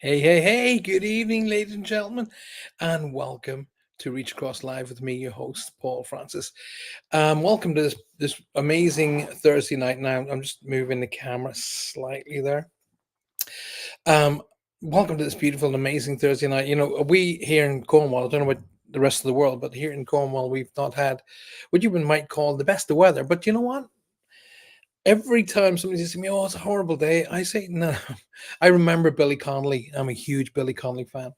Hey, good evening, ladies and gentlemen, and welcome to Reach Across Live with me, your host, Paul Francis. Welcome to this amazing Thursday night. Now, I'm just moving the camera slightly there. Um, Welcome to this beautiful and amazing Thursday night. You know, we here in Cornwall, I don't know about the rest of the world, but here in Cornwall, we've not had what you might call the best of weather. But you know what? Every time somebody says to me, "Oh, it's a horrible day," I say, "No." I remember Billy Connolly. I'm a huge Billy Connolly fan.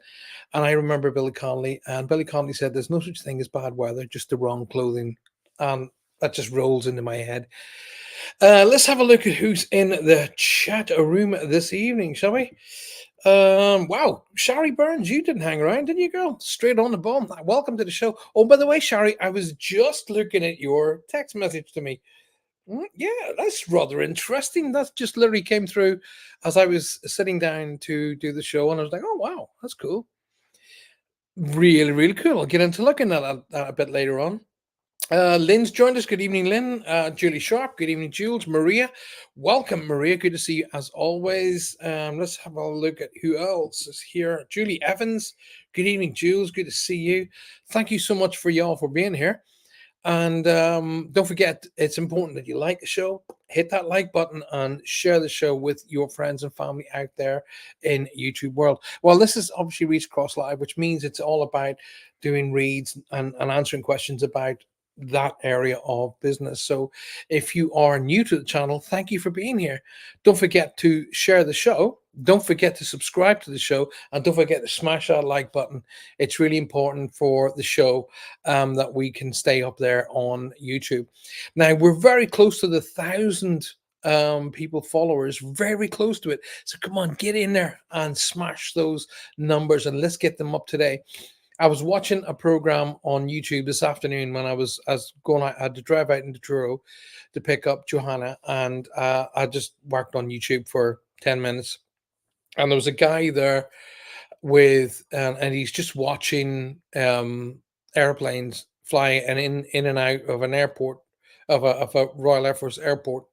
And I remember Billy Connolly, and Billy Connolly said, "There's no such thing as bad weather, just the wrong clothing." And that just rolls into my head. Let's have a look at who's in the chat room this evening, shall we? Wow, Shari Burns, you didn't hang around, did you, girl? Straight on the bomb. Welcome to the show. Oh, by the way, Shari, I was just looking at your text message to me. Yeah, that's rather interesting. That just literally came through as I was sitting down to do the show, and I was like, "Oh, wow, that's cool." Really, really cool. I'll get into looking at that a bit later on. Lynn's joined us. Good evening, Lynn. Julie Sharp. Good evening, Jules. Maria. Welcome, Maria. Good to see you as always. Let's have a look at who else is here. Julie Evans. Good evening, Jules. Good to see you. Thank you so much for y'all for being here. And don't forget, it's important that you like the show, hit that like button, and share the show with your friends and family out there in YouTube world. Well, this is obviously Reach Across Live, which means it's all about doing reads and answering questions about that area of business. So if you are new to the channel, thank you for being here. Don't forget to share the show. Don't forget to subscribe to the show, and don't forget to smash that like button. It's really important for the show that we can stay up there on YouTube. Now we're very close to the 1,000 people followers, very close to it. So come on, get in there and smash those numbers, and let's get them up today. I was watching a program on YouTube this afternoon when I was going out. I had to drive out into Truro to pick up Johanna, and I just worked on YouTube for 10 minutes. And there was a guy there with and he's just watching airplanes fly and in and out of an airport of a Royal Air Force airport,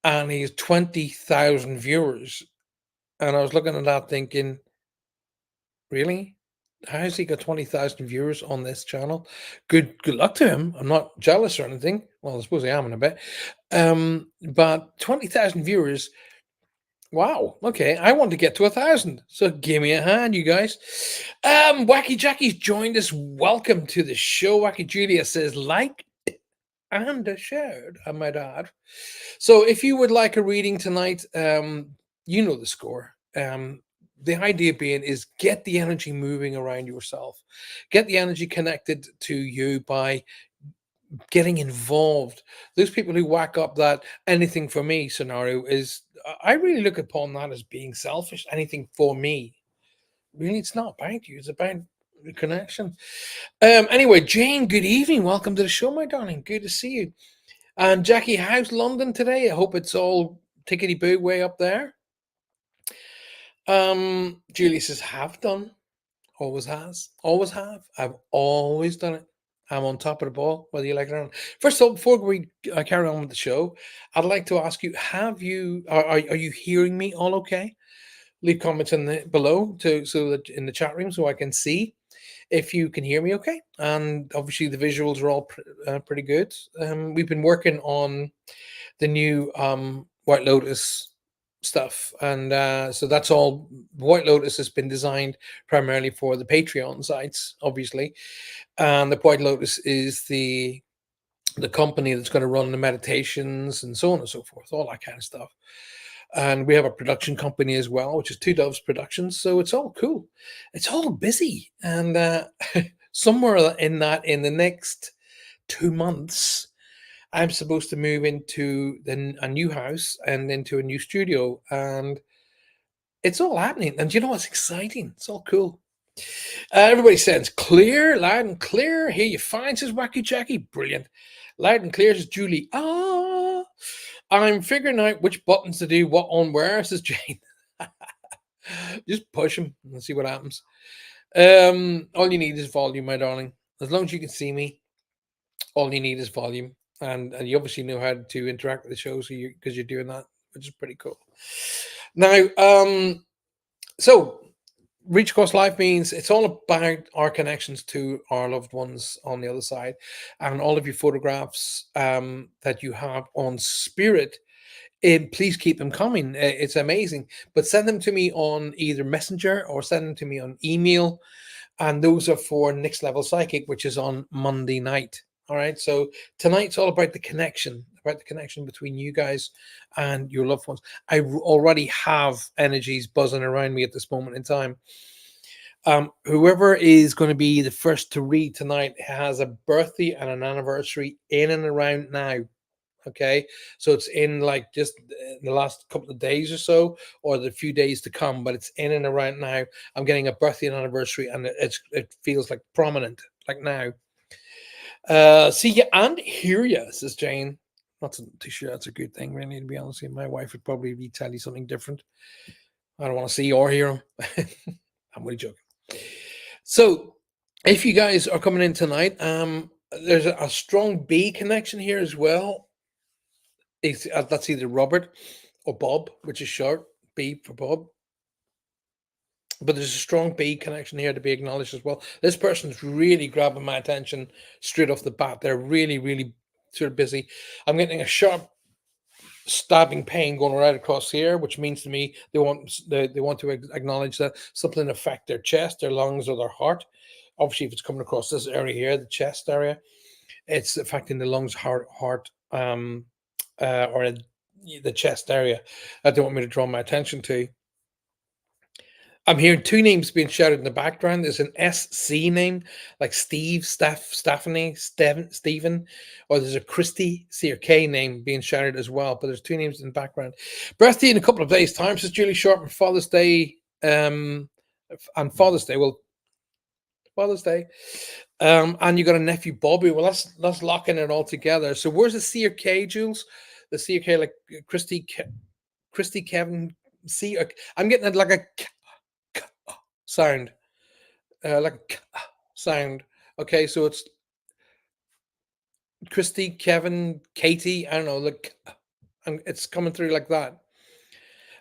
and he's 20,000 viewers. And I was looking at that thinking, really? How's he got 20,000 viewers on this channel? Good luck to him. I'm not jealous or anything. Well, I suppose I am in a bit. But 20,000 viewers. Wow. Okay. I want to get to 1,000. So give me a hand, you guys. Wacky Jackie's joined us. Welcome to the show. Wacky Julia says, like and shared, I might add. So if you would like a reading tonight, you know the score. The idea being is get the energy moving around yourself, get the energy connected to you by getting involved. Those people who whack up that anything for me scenario is, I really look upon that as being selfish. Anything for me. Really, it's not about you, it's about the connection. Anyway, Jane, good evening. Welcome to the show, my darling. Good to see you. And Jackie, how's London today? I hope it's all tickety boo way up there. Julie says, have done. Always has. Always have. I've always done it. I'm on top of the ball, whether you like it or not. First of all, before we carry on with the show, I'd like to ask you: have you are you hearing me all okay? Leave comments in the below so that in the chat room so I can see if you can hear me okay. And obviously the visuals are all pretty good. We've been working on the new White Lotus stuff, and so that's all. White Lotus has been designed primarily for the Patreon sites, obviously, and the White Lotus is the company that's going to run the meditations and so on and so forth, all that kind of stuff. And we have a production company as well, which is Two Doves Productions. So it's all cool. It's all busy, and somewhere in the next 2 months, I'm supposed to move into a new house and into a new studio, and it's all happening. And you know what's exciting? It's all cool. Everybody says clear, loud and clear. Here you find, says Wacky Jackie. Brilliant. Loud and clear, says Julie. I'm figuring out which buttons to do what on where, says Jane. Just push them and see what happens. All you need is volume, my darling. As long as you can see me, all you need is volume. And you obviously know how to interact with the show, so because you're doing that, which is pretty cool. Now, So reach across life means it's all about our connections to our loved ones on the other side, and all of your photographs that you have on Spirit. Please keep them coming. It's amazing, but send them to me on either Messenger or send them to me on email, and those are for Next Level Psychic, which is on Monday night. All right, so tonight's all about the connection between you guys and your loved ones. Already have energies buzzing around me at this moment in time. Whoever is going to be the first to read tonight has a birthday and an anniversary in and around now. Okay, so it's in like just the last couple of days or so, or the few days to come, but it's in and around now. I'm getting a birthday and anniversary, and it feels like prominent, like now. See ya and hear ya, says Jane. Not too sure that's a good thing, really, to be honest with you. My wife would probably be telling you something different. I don't want to see or hear him. I'm really joking. So, if you guys are coming in tonight, there's a strong B connection here as well. That's either Robert or Bob, which is short, B for Bob. But there's a strong B connection here to be acknowledged as well. This person's really grabbing my attention straight off the bat. They're really, really sort of busy. I'm getting a sharp stabbing pain going right across here, which means to me they want to acknowledge that something affect their chest, their lungs, or their heart. Obviously, if it's coming across this area here, the chest area, it's affecting the lungs, heart, or the chest area that they want me to draw my attention to. I'm hearing two names being shouted in the background. There's an SC name, like Steve, Stephanie, Stephen, or there's a Christy C or K name being shouted as well. But there's two names in the background. Birthday in a couple of days' time, says Julie Sharp, and Father's Day, and Father's Day. Well, Father's Day. And you got a nephew Bobby. Well, let's lock in it all together. So where's the C or K, Jules? The C or K, like Christy, Kevin, C. I'm getting it like a sound, like a sound. Okay, so it's Christy, Kevin, Katie. I don't know, like, and it's coming through like that.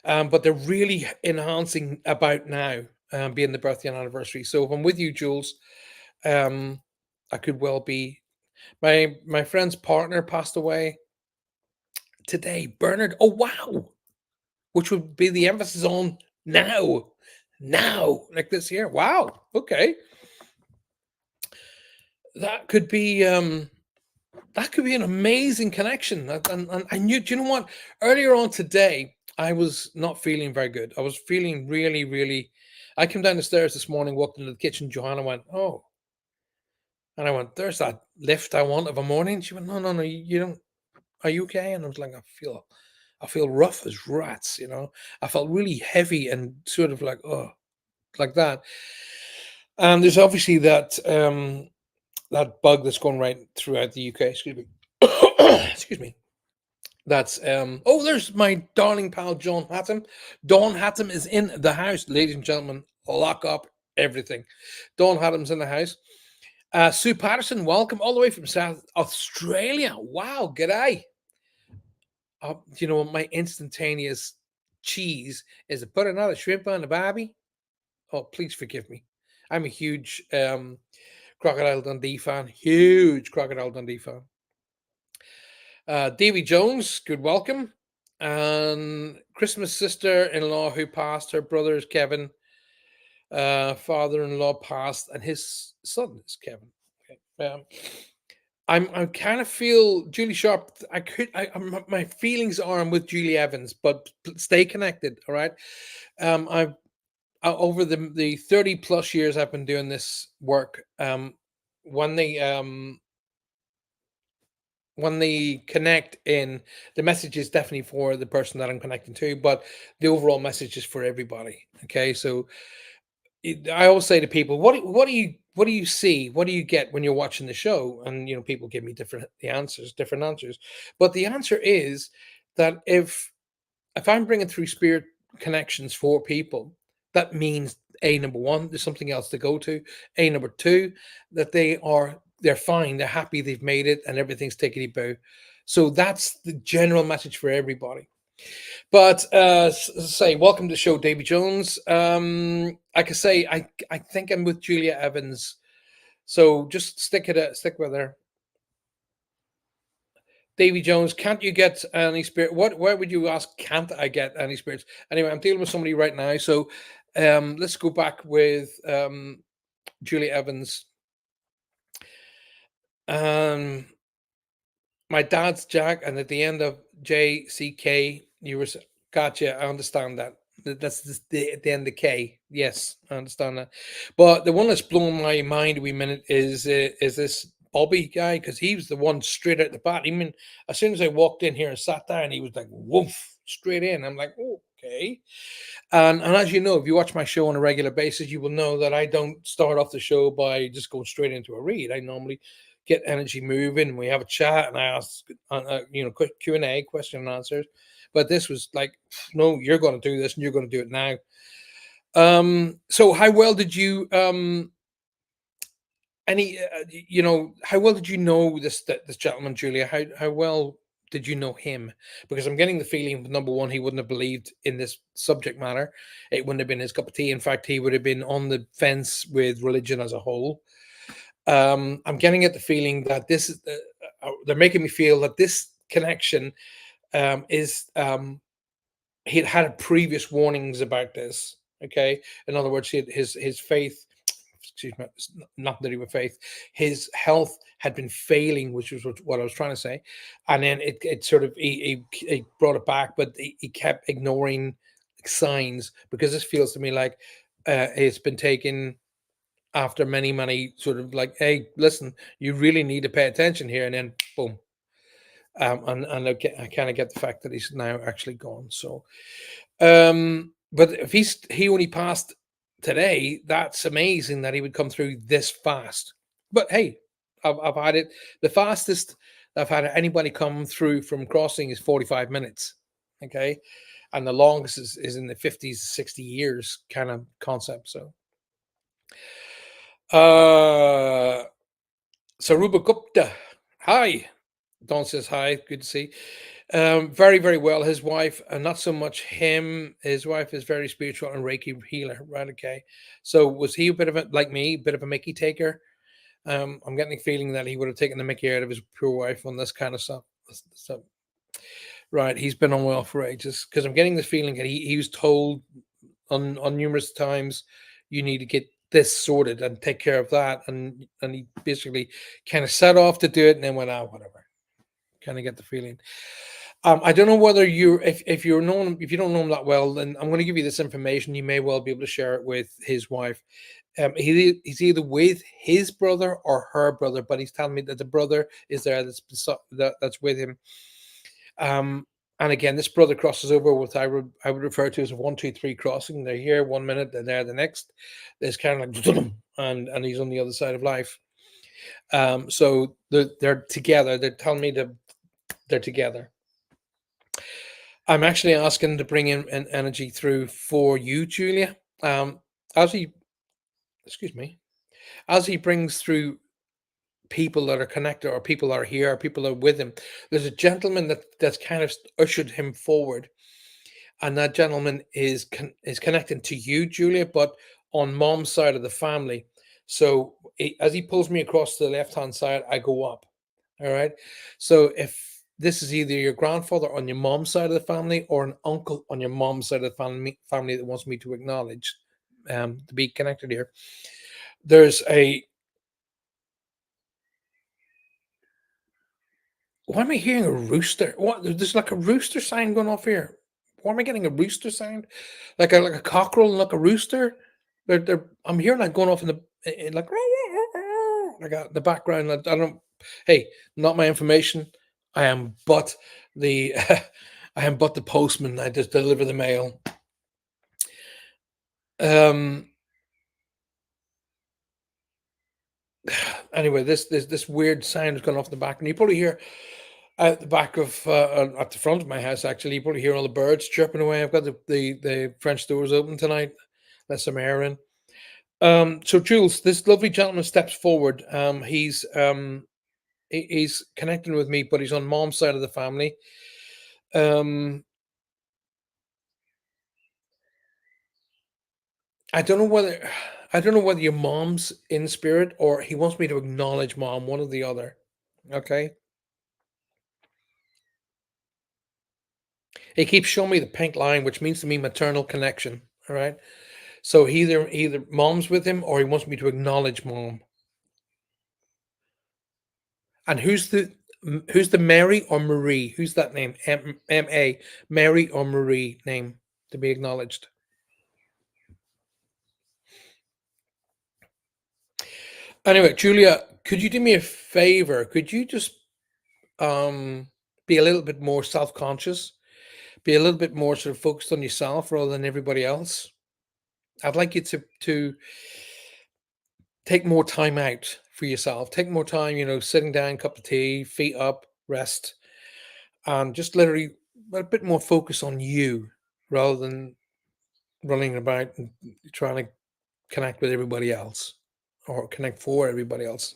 But they're really enhancing about now, being the birthday and anniversary. So if I'm with you, Jules, I could well be. My friend's partner passed away today, Bernard. Oh wow, which would be the emphasis on now, like this here. Wow, okay, that could be an amazing connection. And I knew, do you know what? Earlier on today, I was not feeling very good. I was feeling really, really. I came down the stairs this morning, walked into the kitchen. Johanna went, "Oh," and I went, "There's that lift I want of a morning." She went, "No, no, no, you don't. Are you okay?" And I was like, I feel rough as rats. I felt really heavy and sort of like, oh, like that. And there's obviously that bug that's going right throughout the UK. Excuse me. Excuse me. That's oh, there's my darling pal John Hatton. Dawn Hatton is in the house, ladies and gentlemen. Lock up everything. Dawn Hatton's in the house. Sue Patterson, welcome all the way from South Australia. Wow, g'day. You know, my instantaneous cheese is to put another shrimp on the barbie. Oh, please forgive me. I'm a huge Crocodile Dundee fan. Huge Crocodile Dundee fan. Davy Jones, good welcome. And Christmas sister-in-law who passed, her brother is Kevin. Father-in-law passed, and his son is Kevin. Okay. I kind of feel Julie Sharp. My feelings are I'm with Julie Evans, but stay connected. All right. I've over the 30 plus years I've been doing this work. When they connect in, the message is definitely for the person that I'm connecting to, but the overall message is for everybody. Okay, so I always say to people, what do you see? What do you get when you're watching the show? And people give me different answers. But the answer is that if I'm bringing through spirit connections for people, that means number one, there's something else to go to. Number two, that they're fine, they're happy, they've made it, and everything's tickety boo. So that's the general message for everybody. But say, welcome to the show, Davy Jones. Like I say, I think I'm with Julia Evans. So just stick with her. Davy Jones, can't you get any spirit? What? Why would you ask? Can't I get any spirits? Anyway, I'm dealing with somebody right now, so let's go back with Julia Evans. Um, my dad's Jack, and at the end of JCK, you were gotcha. I understand that. That's at the end of K. Yes, I understand that. But the one that's blown my mind a wee minute is this Bobby guy, because he was the one straight out the bat. I mean, as soon as I walked in here and sat down, he was like woof straight in. I'm like, oh, okay. And as you know, if you watch my show on a regular basis, you will know that I don't start off the show by just going straight into a read. I normally get energy moving. We have a chat, and I ask, quick Q&A, question and answers. But this was like, no, you're going to do this, and you're going to do it now. So how well did you how well did you know this gentleman, Julia? How well did you know him? Because I'm getting the feeling, number one, he wouldn't have believed in this subject matter. It wouldn't have been his cup of tea. In fact, he would have been on the fence with religion as a whole. I'm getting at the feeling that this is they're making me feel that this connection is he had previous warnings about this. Okay, in other words, his faith, excuse me, nothing to do with faith. His health had been failing, which was what I was trying to say, and then it sort of he brought it back, but he kept ignoring signs, because this feels to me like it's been taken after many sort of like, hey, listen, you really need to pay attention here, and then boom. And I kind of get the fact that he's now actually gone. So, but if he only passed today, that's amazing that he would come through this fast. But hey, I've had it. The fastest I've had anybody come through from crossing is 45 minutes. Okay, and the longest is in the 50s, 60 years kind of concept. So, uh, Saruba Gupta, hi. Don says hi. Good to see. Very, very well. His wife, and not so much him. His wife is very spiritual and Reiki healer. Right. Okay. So was he a bit of a, like me, bit of a Mickey taker? I'm getting the feeling that he would have taken the Mickey out of his poor wife on this kind of stuff. So, right. He's been unwell for ages, because I'm getting the feeling that he was told on numerous times, you need to get this sorted and take care of that. And he basically kind of set off to do it and then went out, whatever. Kind of get the feeling. I don't know whether you're if you're known if you don't know him that well, then I'm going to give you this information. You may well be able to share it with his wife. He's either with his brother or her brother, but he's telling me that the brother is there that's with him. And again, this brother crosses over with I would refer to as a 1, 2, 3 crossing. They're here 1 minute, they're there the next. There's kind of like and he's on the other side of life. So they're together. They're telling me that they're together. I'm actually asking to bring in an energy through for you, Julia. As he, excuse me, as he brings through people that are connected, or people that are here, or people that are with him. There's a gentleman that's kind of ushered him forward, and that gentleman is connecting to you, Julia, but on mom's side of the family. So as he pulls me across to the left hand side, I go up. All right. So if this is either your grandfather on your mom's side of the family or an uncle on your mom's side of the family that wants me to acknowledge, to be connected here, there's a. Why am I hearing a rooster? What? There's like a rooster sign going off here. Why am I getting a rooster sound? Like a cockerel and like a rooster. I'm hearing that going off in like the background. I don't. Hey, not my information. I am but the I am but the postman. I just deliver the mail. Um. Anyway, this weird sound is going off in the back, and you probably hear at the back of at the front of my house. Actually, you probably hear all the birds chirping away. I've got the French doors open tonight. Let some air in. So Jules, this lovely gentleman steps forward. He's connecting with me, but he's on mom's side of the family. I don't know whether I don't know whether your mom's in spirit or he wants me to acknowledge mom, one or the other. Okay. He keeps showing me the pink line, which means to me maternal connection. All right. So either mom's with him or he wants me to acknowledge mom. And who's the Mary or Marie? Who's that name? M A, Mary or Marie name to be acknowledged. Anyway, Julia, could you do me a favor? Could you just um be a little bit more self-conscious? Be a little bit more sort of focused on yourself rather than everybody else. I'd like you to take more time out for yourself. Take more time, sitting down, cup of tea, feet up, rest, and just literally a bit more focus on you rather than running about and trying to connect with everybody else or connect for everybody else.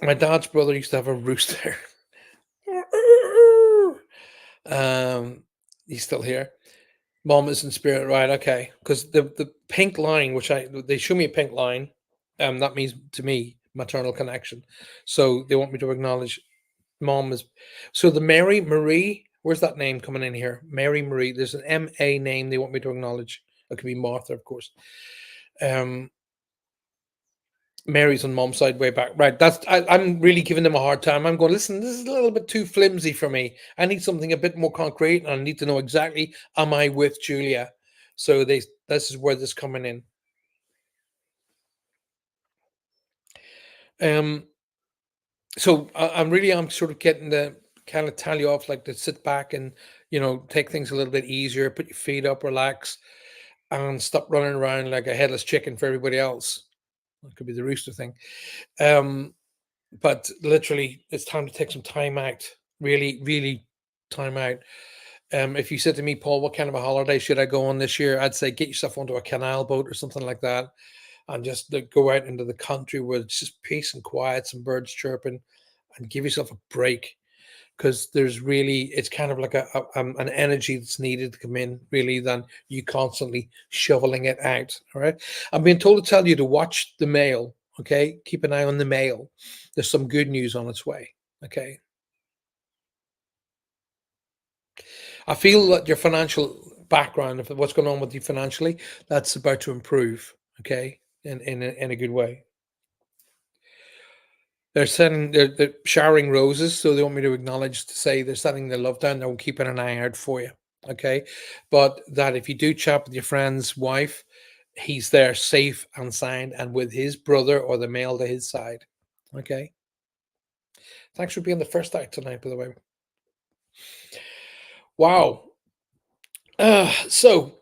My dad's brother used to have a rooster. He's still here. Mom is in spirit, right? Okay, because the pink line, which they show me a pink line, that means to me maternal connection. So they want me to acknowledge mom is. So the Mary Marie, where's that name coming in here? Mary Marie. There's an M.A. name they want me to acknowledge. It could be Martha, of course. Um, Mary's on mom's side way back. Right. I'm really giving them a hard time. I'm going, listen, this is a little bit too flimsy for me. I need something a bit more concrete and I need to know exactly am I with Julia? So this is where this coming in. Um I'm sort of getting the kind of tell you off like to sit back and take things a little bit easier, put your feet up, relax, and stop running around like a headless chicken for everybody else. That could be the rooster thing. Um but literally it's time to take some time out, really really time out. If you said to me, Paul, what kind of a holiday should I go on this year, I'd say get yourself onto a canal boat or something like that and just go out into the country where it's just peace and quiet, some birds chirping, and give yourself a break because there's really it's kind of like an energy that's needed to come in really than you constantly shoveling it out. All right, I'm being told to tell you to watch the mail. Okay, keep an eye on the mail. There's some good news on its way. Okay, I feel that your financial background, if what's going on with you financially, that's about to improve. Okay, in a good way. They're showering roses, so they want me to acknowledge to say they're sending their love down. They're keeping an eye out for you. Okay. But that if you do chat with your friend's wife, he's there safe and sound and with his brother or the male to his side. Okay. Thanks for being the first act tonight, by the way. Wow. So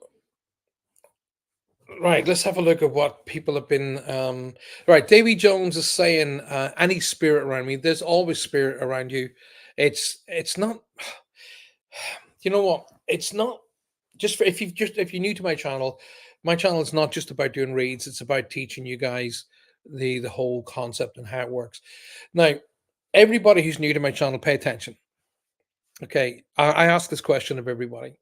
right, let's have a look at what people have been. Right, Davy Jones is saying, "Any spirit around me? There's always spirit around you. It's not. You know what? It's not just for if you're new to my channel is not just about doing reads. It's about teaching you guys the whole concept and how it works. Now, everybody who's new to my channel, pay attention. Okay, I ask this question of everybody.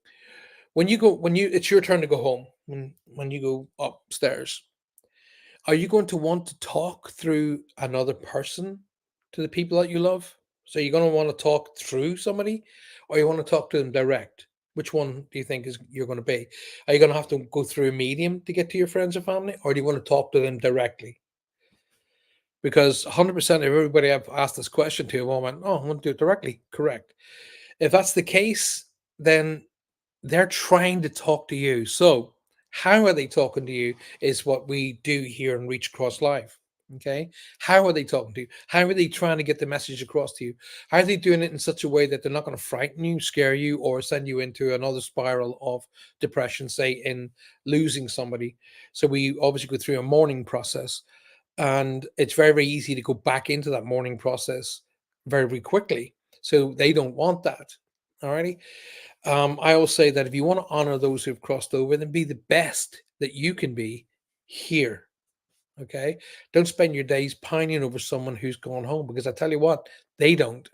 When you it's your turn to go home, when you go upstairs, are you going to want to talk through another person to the people that you love? So you're going to want to talk through somebody, or you want to talk to them direct? Which one do you think is you're going to be? Are you going to have to go through a medium to get to your friends or family, or do you want to talk to them directly? Because 100% of everybody I've asked this question to have all went, "Oh, I want to do it directly." Correct. If that's the case, then they're trying to talk to you. So, how are they talking to you is what we do here in Reach Across Live. Okay. How are they talking to you? How are they trying to get the message across to you? How are they doing it in such a way that they're not going to frighten you, scare you, or send you into another spiral of depression, say in losing somebody? So, we obviously go through a mourning process, and it's very, very easy to go back into that mourning process very, very quickly. So, they don't want that. Alrighty. I always say that if you want to honor those who've crossed over, then be the best that you can be here. Okay. Don't spend your days pining over someone who's gone home because I tell you what, they don't.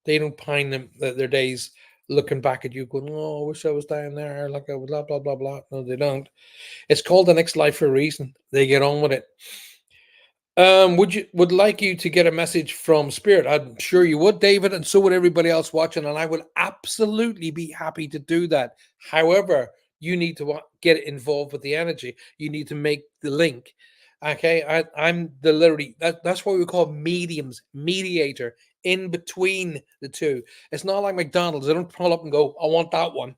They don't pine their days looking back at you, going, "Oh, I wish I was down there." Like I would, blah blah blah blah. No, they don't. It's called the next life for a reason. They get on with it. Would like you to get a message from Spirit? I'm sure you would, David, and so would everybody else watching, and I would absolutely be happy to do that. However, you need to get involved with the energy. You need to make the link. Okay, I'm the literally that's what we call mediums, mediator in between the two. It's not like McDonald's. I don't pull up and go, I want that one.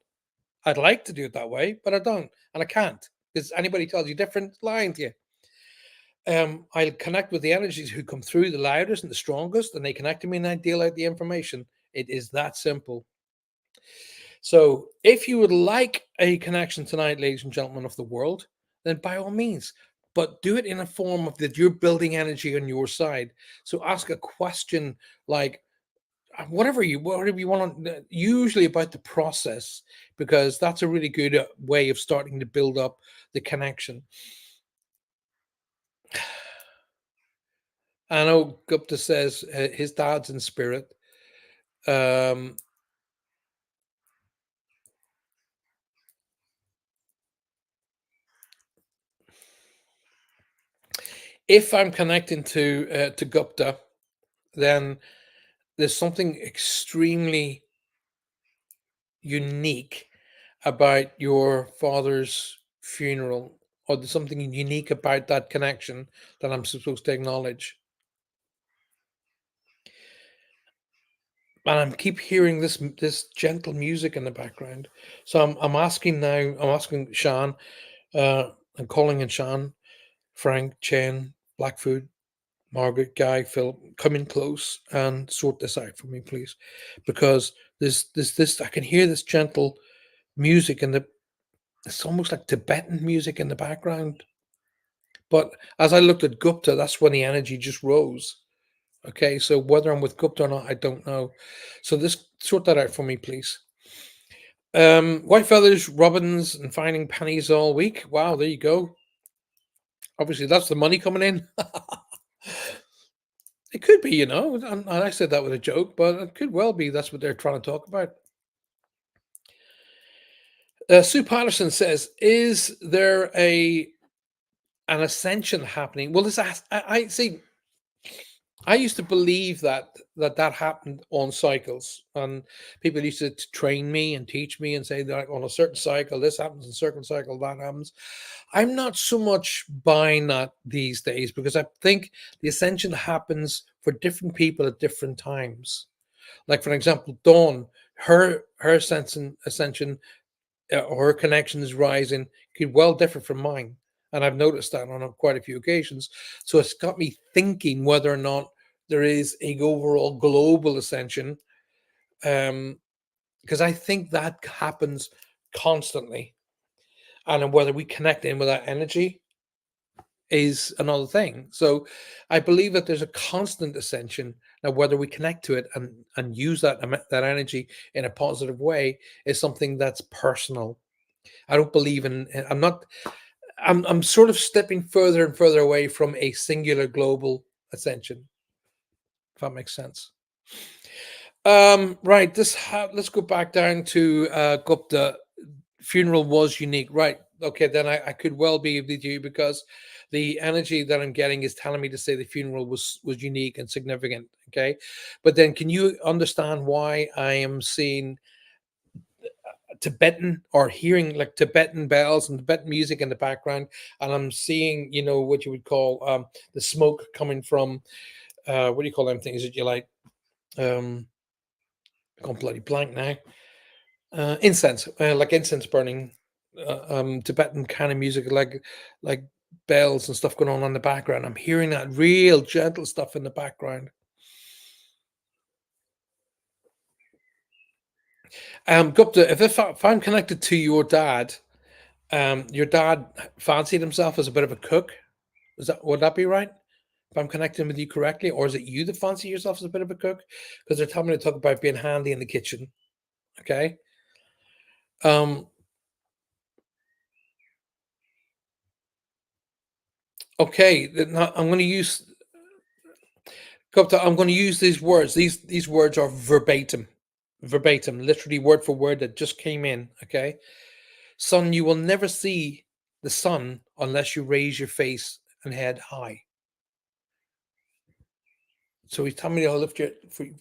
I'd like to do it that way, but I don't, and I can't because anybody tells you different, lying to you. I'll connect with the energies who come through the loudest and the strongest, and they connect to me and I deal out the information. It is that simple. So, if you would like a connection tonight, ladies and gentlemen of the world, then by all means, but do it in a form of that you're building energy on your side. So, ask a question like, whatever you want to, usually about the process, because that's a really good way of starting to build up the connection. I know Gupta says his dad's in spirit. Um, if I'm connecting to Gupta, then there's something extremely unique about your father's funeral, or there's something unique about that connection that I'm supposed to acknowledge. And I keep hearing this gentle music in the background. So I'm asking now. I'm asking Sean. I'm calling in Sean, Frank, Chen, Blackfoot, Margaret, Guy, Philip, come in close and sort this out for me, please, because this I can hear this gentle music and it's almost like Tibetan music in the background. But as I looked at Gupta, that's when the energy just rose. Okay, so whether I'm with Gupta or not, I don't know. So this sort that out for me, please. White feathers, robins, and finding pennies all week. Wow, there you go. Obviously, that's the money coming in. It could be, and I said that with a joke, but it could well be that's what they're trying to talk about. Sue Patterson says, "Is there a an ascension happening?" Well, I see. I used to believe that happened on cycles, and people used to train me and teach me and say that on a certain cycle this happens, on a certain cycle that happens. I'm not so much buying that these days because I think the ascension happens for different people at different times. Like for example, Dawn, her ascension or her connection is rising could well differ from mine. And I've noticed that on quite a few occasions. So it's got me thinking whether or not there is a overall global ascension. Because I think that happens constantly. And then whether we connect in with that energy is another thing. So I believe that there's a constant ascension. Now, whether we connect to it and use that energy in a positive way is something that's personal. I don't believe in. I'm not. I'm sort of stepping further and further away from a singular global ascension. If that makes sense. Right. Let's go back down to Gupta. Funeral was unique, right? Okay, then I could well be with you because the energy that I'm getting is telling me to say the funeral was unique and significant. Okay, but then can you understand why I am seeing Tibetan or hearing like Tibetan bells and Tibetan music in the background, and I'm seeing, what you would call the smoke coming from what do you call them things that you like? Um, I gone bloody blank now. Incense, like incense burning, Tibetan kind of music, like bells and stuff going on in the background. I'm hearing that real gentle stuff in the background. Gupta, if I'm connected to your dad fancied himself as a bit of a cook. Would that be right? If I'm connecting with you correctly, or is it you that fancy yourself as a bit of a cook? Because they're telling me to talk about being handy in the kitchen. Okay. Um. Okay. Now I'm going to use. Gupta, I'm going to use these words. These words are verbatim, verbatim, literally word for word that just came in. Okay, son, you will never see the sun unless you raise your face and head high. So he's telling me to lift your,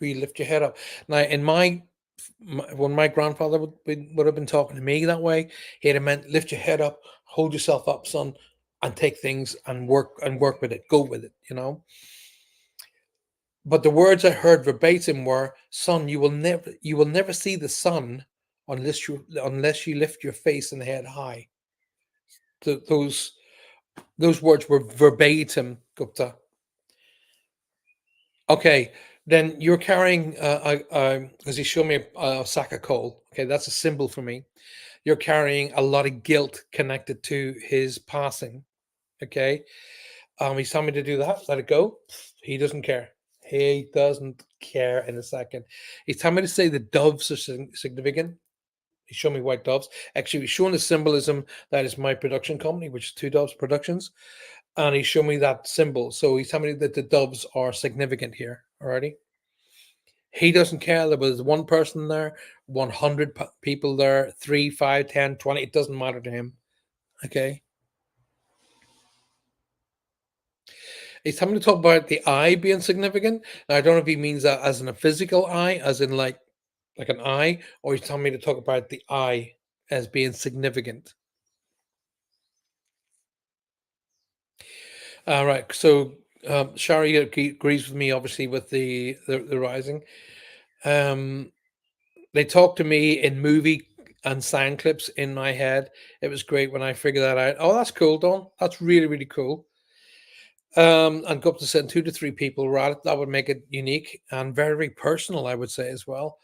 we lift your head up. Now, in when my grandfather would have been talking to me that way, he'd have meant lift your head up, hold yourself up, son, and take things and work with it, go with it, you know. But the words I heard verbatim were, "Son, you will never see the sun unless you lift your face and head high." Those words were verbatim, Gupta. Okay, then you're carrying because he showed me a sack of coal. Okay, that's a symbol for me. You're carrying a lot of guilt connected to his passing. Okay, he's telling me to do that. Let it go. He doesn't care. He doesn't care in a second. He's telling me to say the doves are significant. He showed me white doves. Actually, he's showing the symbolism that is my production company, which is Two Doves Productions, and he showed me that symbol. So he's telling me that the doves are significant here. Alrighty. He doesn't care. There was one person there, 100 people there, 3, 5, 10, 20. It doesn't matter to him. Okay. He's telling me to talk about the eye being significant. Now, I don't know if he means that as in a physical eye, as in like an eye, or he's telling me to talk about the eye as being significant. All right. So Shari agrees with me, obviously, with the rising. Um, they talk to me in movie and sound clips in my head. It was great when I figured that out. Oh, that's cool, Don. That's really, really cool. And go up to send 2 to 3 people, right? That would make it unique and very, very personal, I would say as well.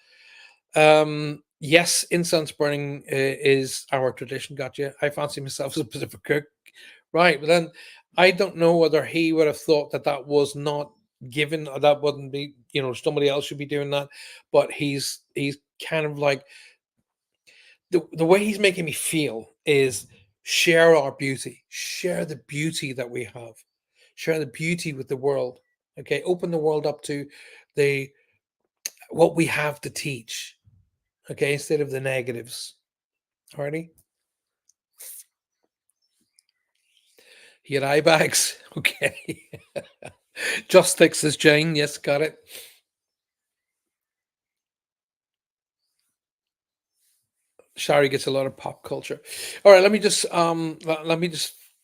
Yes, incense burning is our tradition. Gotcha. I fancy myself as a bit of a cook, right? But then I don't know whether he would have thought that that was not given, or that wouldn't be, somebody else should be doing that. But he's kind of like the way he's making me feel is share our beauty, share the beauty that we have, share the beauty with the world. Okay, open the world up to the what we have to teach. Okay, instead of the negatives. Alrighty. He had eye bags. Okay. Just says Jane. Yes, got it. Shari gets a lot of pop culture. All right, let me just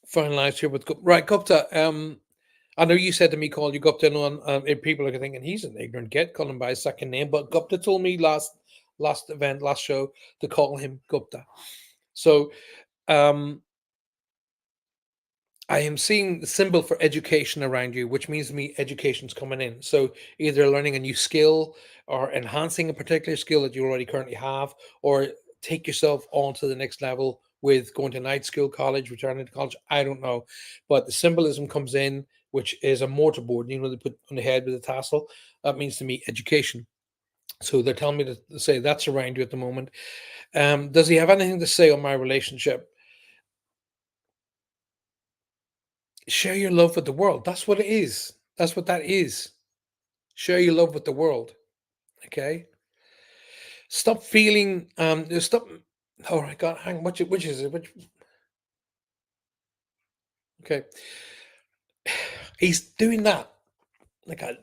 finalize here with right Gupta. I know you said to me, call you Gupta, and people are thinking he's an ignorant git, calling him by his second name. But Gupta told me last show to call him Gupta. So um I am seeing the symbol for education around you, which means to me education's coming in. So either learning a new skill or enhancing a particular skill that you already currently have, or take yourself on to the next level with going to night school, college, returning to college. I don't know. But the symbolism comes in, which is a mortarboard, they put on the head with a tassel. That means to me education. So they're telling me to say that's around you at the moment. Does he have anything to say on my relationship? Share your love with the world. That's what it is. That's what that is. Share your love with the world. Okay. Stop feeling. Stop. Oh my God. Hang. Which is it? Which? Okay. He's doing that. Like a.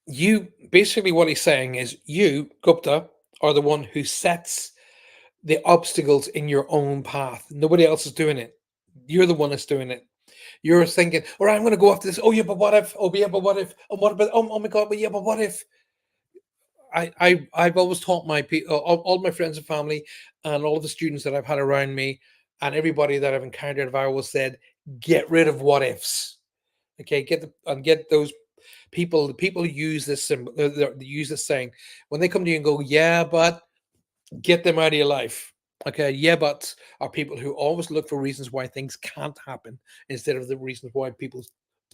You basically what he's saying is you Gupta are the one who sets the obstacles in your own path. Nobody else is doing it. You're the one that's doing it. You're thinking, all right, I'm going to go after this. Oh yeah, but what if? Oh yeah, but what if? Oh what about? Oh my God, but yeah, but what if? I've always taught my people, all my friends and family, and all of the students that I've had around me, and everybody that I've encountered, I've always said, get rid of what ifs. Okay, get those people. The people who use this symbol, they use this saying when they come to you and go, yeah, but get them out of your life. Okay, yeah, but are people who always look for reasons why things can't happen instead of the reasons why people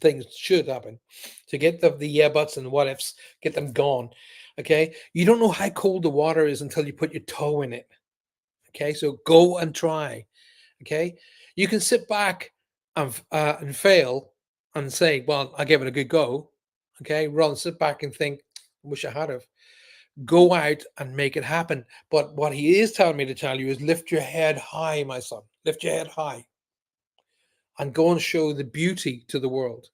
things should happen. To get the yeah buts and what ifs, get them gone. Okay, you don't know how cold the water is until you put your toe in it. Okay, so go and try. Okay, you can sit back and fail and say, well, I gave it a good go. Okay. Rather than sit back and think, I wish I had have. Go out and make it happen. But what he is telling me to tell you is lift your head high, my son. Lift your head high and go and show the beauty to the world.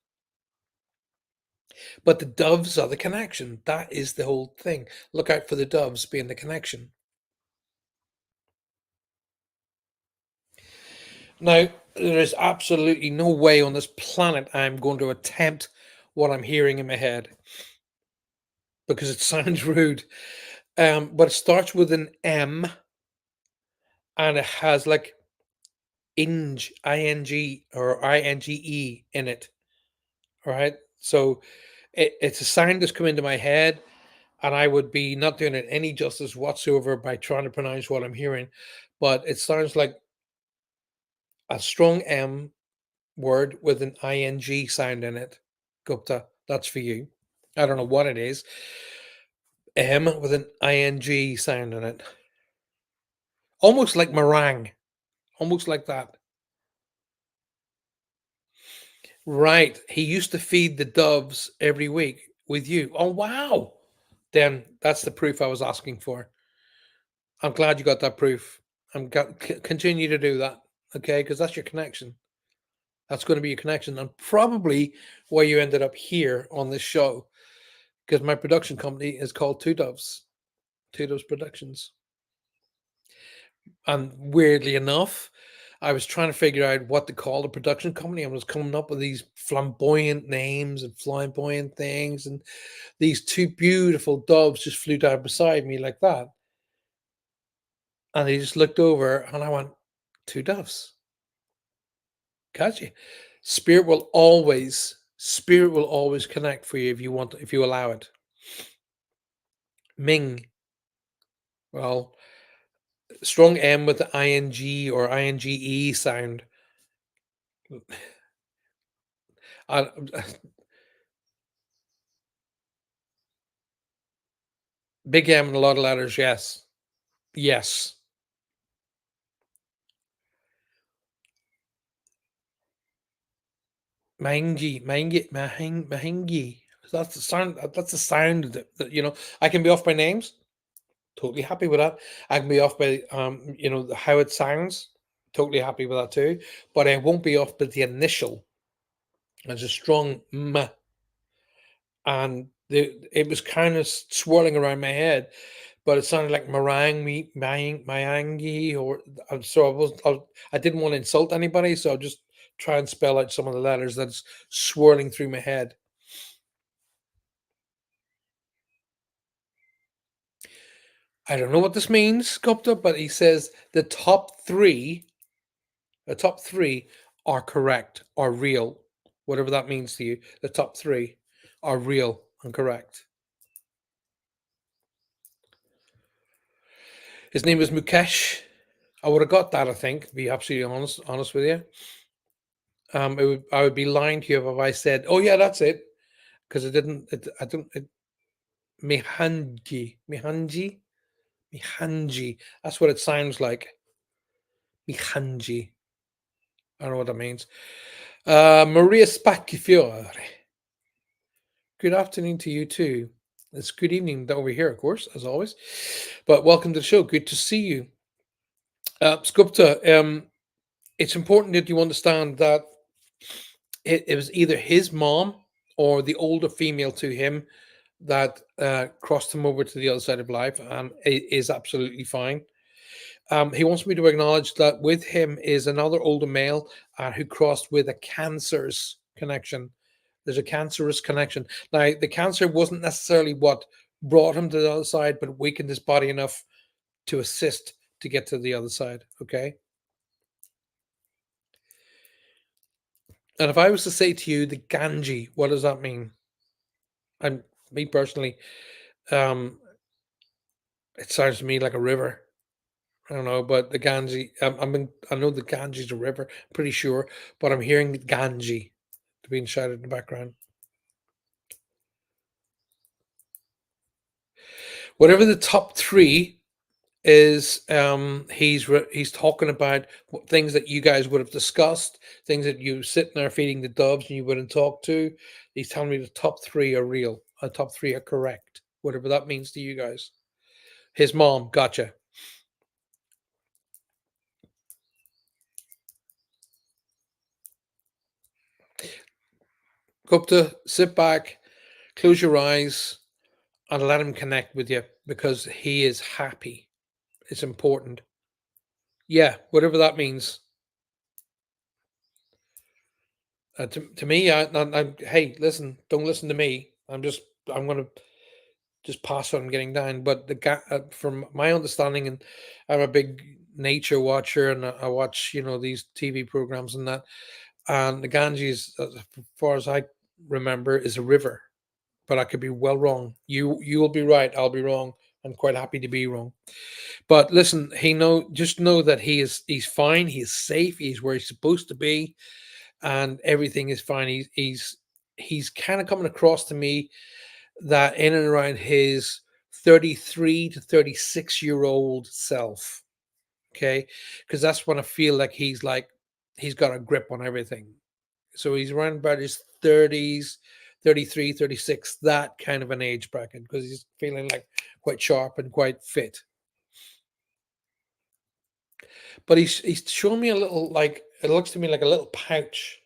But the doves are the connection. That is the whole thing. Look out for the doves being the connection. Now, there is absolutely no way on this planet I'm going to attempt what I'm hearing in my head because it sounds rude. But it starts with an M and it has like ing or inge in it. All right. So it's a sound that's come into my head, and I would be not doing it any justice whatsoever by trying to pronounce what I'm hearing. But it sounds like a strong M word with an ing sound in it. Gupta, that's for you. I don't know what it is. M with an ing sound in it. Almost like meringue. Almost like that. Right. He used to feed the doves every week with you. Oh, wow. Then that's the proof I was asking for. I'm glad you got that proof. Continue to do that. Okay. Because that's your connection. That's going to be your connection. And probably why you ended up here on this show. Because my production company is called Two Doves. Two Doves Productions. And weirdly enough, I was trying to figure out what to call the production company. I was coming up with these flamboyant names and flamboyant things. And these two beautiful doves just flew down beside me like that. And they just looked over and I went, two doves. Gotcha. Spirit will always connect for you if you allow it. Ming. Well, strong M with the ing or inge sound. Uh, Big M and a lot of letters, yes. Yes. Mahingi. That's the sound. That's the sound that. I can be off by names. Totally happy with that. I can be off by how it sounds. Totally happy with that too. But I won't be off by the initial. There's a strong m, and it was kind of swirling around my head, but it sounded like meringue, myangi, or so I didn't want to insult anybody, so I'll just try and spell out some of the letters that's swirling through my head. I don't know what this means, Gupta, but he says the top three are correct, are real, whatever that means to you. The top three are real and correct. His name is Mukesh. I would have got that, I think, to be absolutely honest with you. I would be lying to you if I said, "Oh yeah, that's it," because it didn't. I don't. Mihanji. That's what it sounds like. Mihanji. I don't know what that means. Maria Spacchifiore. Good afternoon to you too. It's good evening over here, of course, as always. But welcome to the show. Good to see you, Sculptor. It's important that you understand that it was either his mom or the older female to him that crossed him over to the other side of life, and is absolutely fine. He wants me to acknowledge that with him is another older male who crossed with a cancerous connection. There's a cancerous connection. Now, the cancer wasn't necessarily what brought him to the other side, but weakened his body enough to assist to get to the other side. Okay. And if I was to say to you the Ganji, what does that mean? And me personally, um, it sounds to me like a river. I don't know, but the Ganji, I know the Ganji's a river, pretty sure, but I'm hearing the Ganji being shouted in the background. Whatever the top three is he's talking about things that you guys would have discussed, things that you sitting there feeding the doves and you wouldn't talk to. He's telling me the top three are real, top three are correct, whatever that means to you guys. His mom, gotcha. Gupta, sit back, close your eyes, and let him connect with you because he is happy. It's important. Yeah, whatever that means. To me, hey, listen, don't listen to me. I'm gonna just pass what I'm getting down. But from my understanding, and I'm a big nature watcher, and I watch these TV programs and that. And the Ganges, as far as I remember, is a river. But I could be well wrong. You will be right. I'll be wrong. I'm quite happy to be wrong. But listen, just know that he's fine. He's safe. He's where he's supposed to be, and everything is fine. He's kind of coming across to me that in and around his 33 to 36-year-old self. Okay, because that's when I feel like he's got a grip on everything. So he's around about his 30s, 33, 36, that kind of an age bracket, because he's feeling like quite sharp and quite fit. But he's showing me a little, like, it looks to me like a little pouch,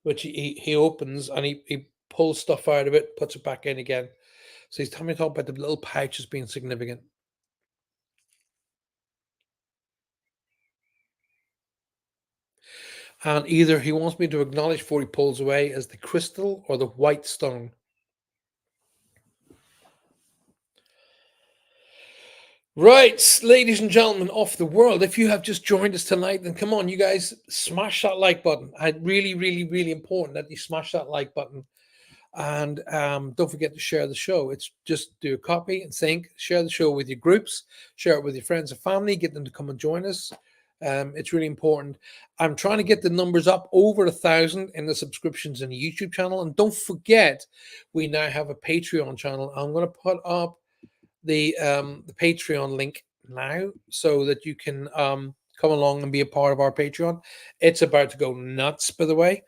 which he opens and he pulls stuff out of it, puts it back in again. So he's telling me talk about the little pouch as being significant. And either he wants me to acknowledge before he pulls away as the crystal or the white stone. Right, ladies and gentlemen of the world, if you have just joined us tonight, then come on, you guys, smash that like button. I really, really, really important that you smash that like button. And don't forget to share the show. It's just do a copy and think, share the show with your groups, share it with your friends and family, get them to come and join us. It's really important. I'm trying to get the numbers up over 1,000 in the subscriptions in the YouTube channel. And don't forget, we now have a Patreon channel. I'm going to put up the Patreon link now so that you can come along and be a part of our Patreon. It's about to go nuts, by the way.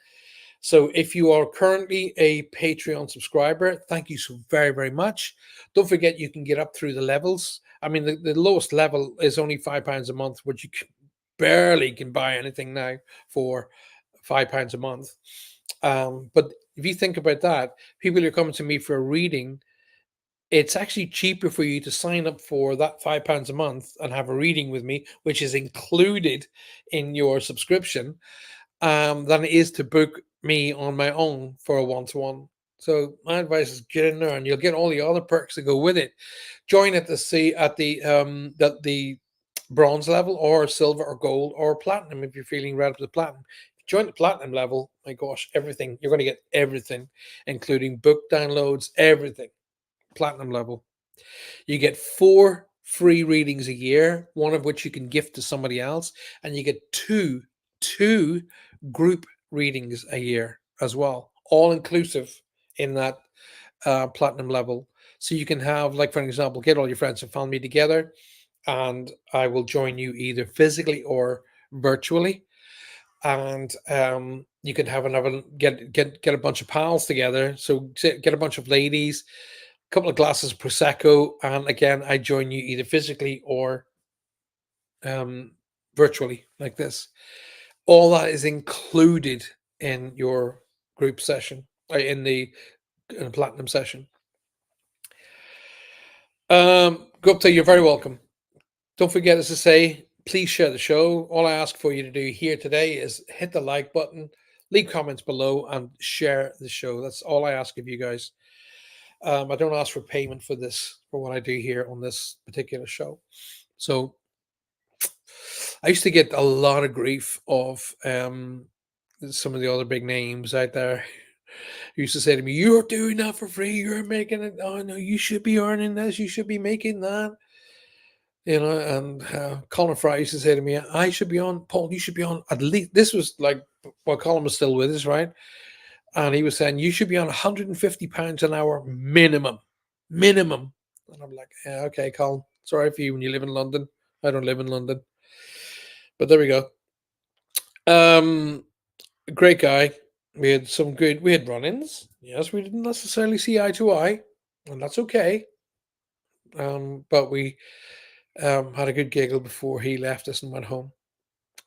So if you are currently a Patreon subscriber, thank you so very, very much. Don't forget you can get up through the levels. I mean, the lowest level is only £5 a month, which you barely can buy anything now for £5 a month. But if you think about that, people are coming to me for a reading. It's actually cheaper for you to sign up for that £5 a month and have a reading with me, which is included in your subscription, than it is to book me on my own for a one-to-one. So my advice is get in there, and you'll get all the other perks that go with it. Join at the bronze level, or silver, or gold, or platinum if you're feeling right up to the platinum. Join the platinum level. My gosh, everything you're going to get everything, including book downloads, everything. Platinum level. You get 4 free readings a year, one of which you can gift to somebody else, and you get two group readings a year as well, all inclusive in that platinum level. So you can have, like, for example, get all your friends and family together, and I will join you either physically or virtually, and you can have another get a bunch of pals together. So get a bunch of ladies, couple of glasses of prosecco, and again, I join you either physically or um, virtually, like this. All that is included in your group session, in the platinum session. Gupta, you're very welcome. Don't forget, as I say, please share the show. All I ask for you to do here today is hit the like button, leave comments below, and share the show. That's all I ask of you guys. I don't ask for payment for this, for what I do here on this particular show. So I used to get a lot of grief of some of the other big names out there who used to say to me, "You're doing that for free. You're making it. Oh no, you should be earning this. You should be making that." And Colin Fry used to say to me, "I should be on, Paul. You should be on at least." This was like while Colin was still with us, right? And he was saying, "You should be on £150 an hour minimum, minimum." And I'm like, "Yeah, okay, Colin, Sorry for you when you live in London. I don't live in London, but there we go. Um, Great guy. We had run-ins. Yes, we didn't necessarily see eye to eye, and that's okay. But we had a good giggle before he left us and went home.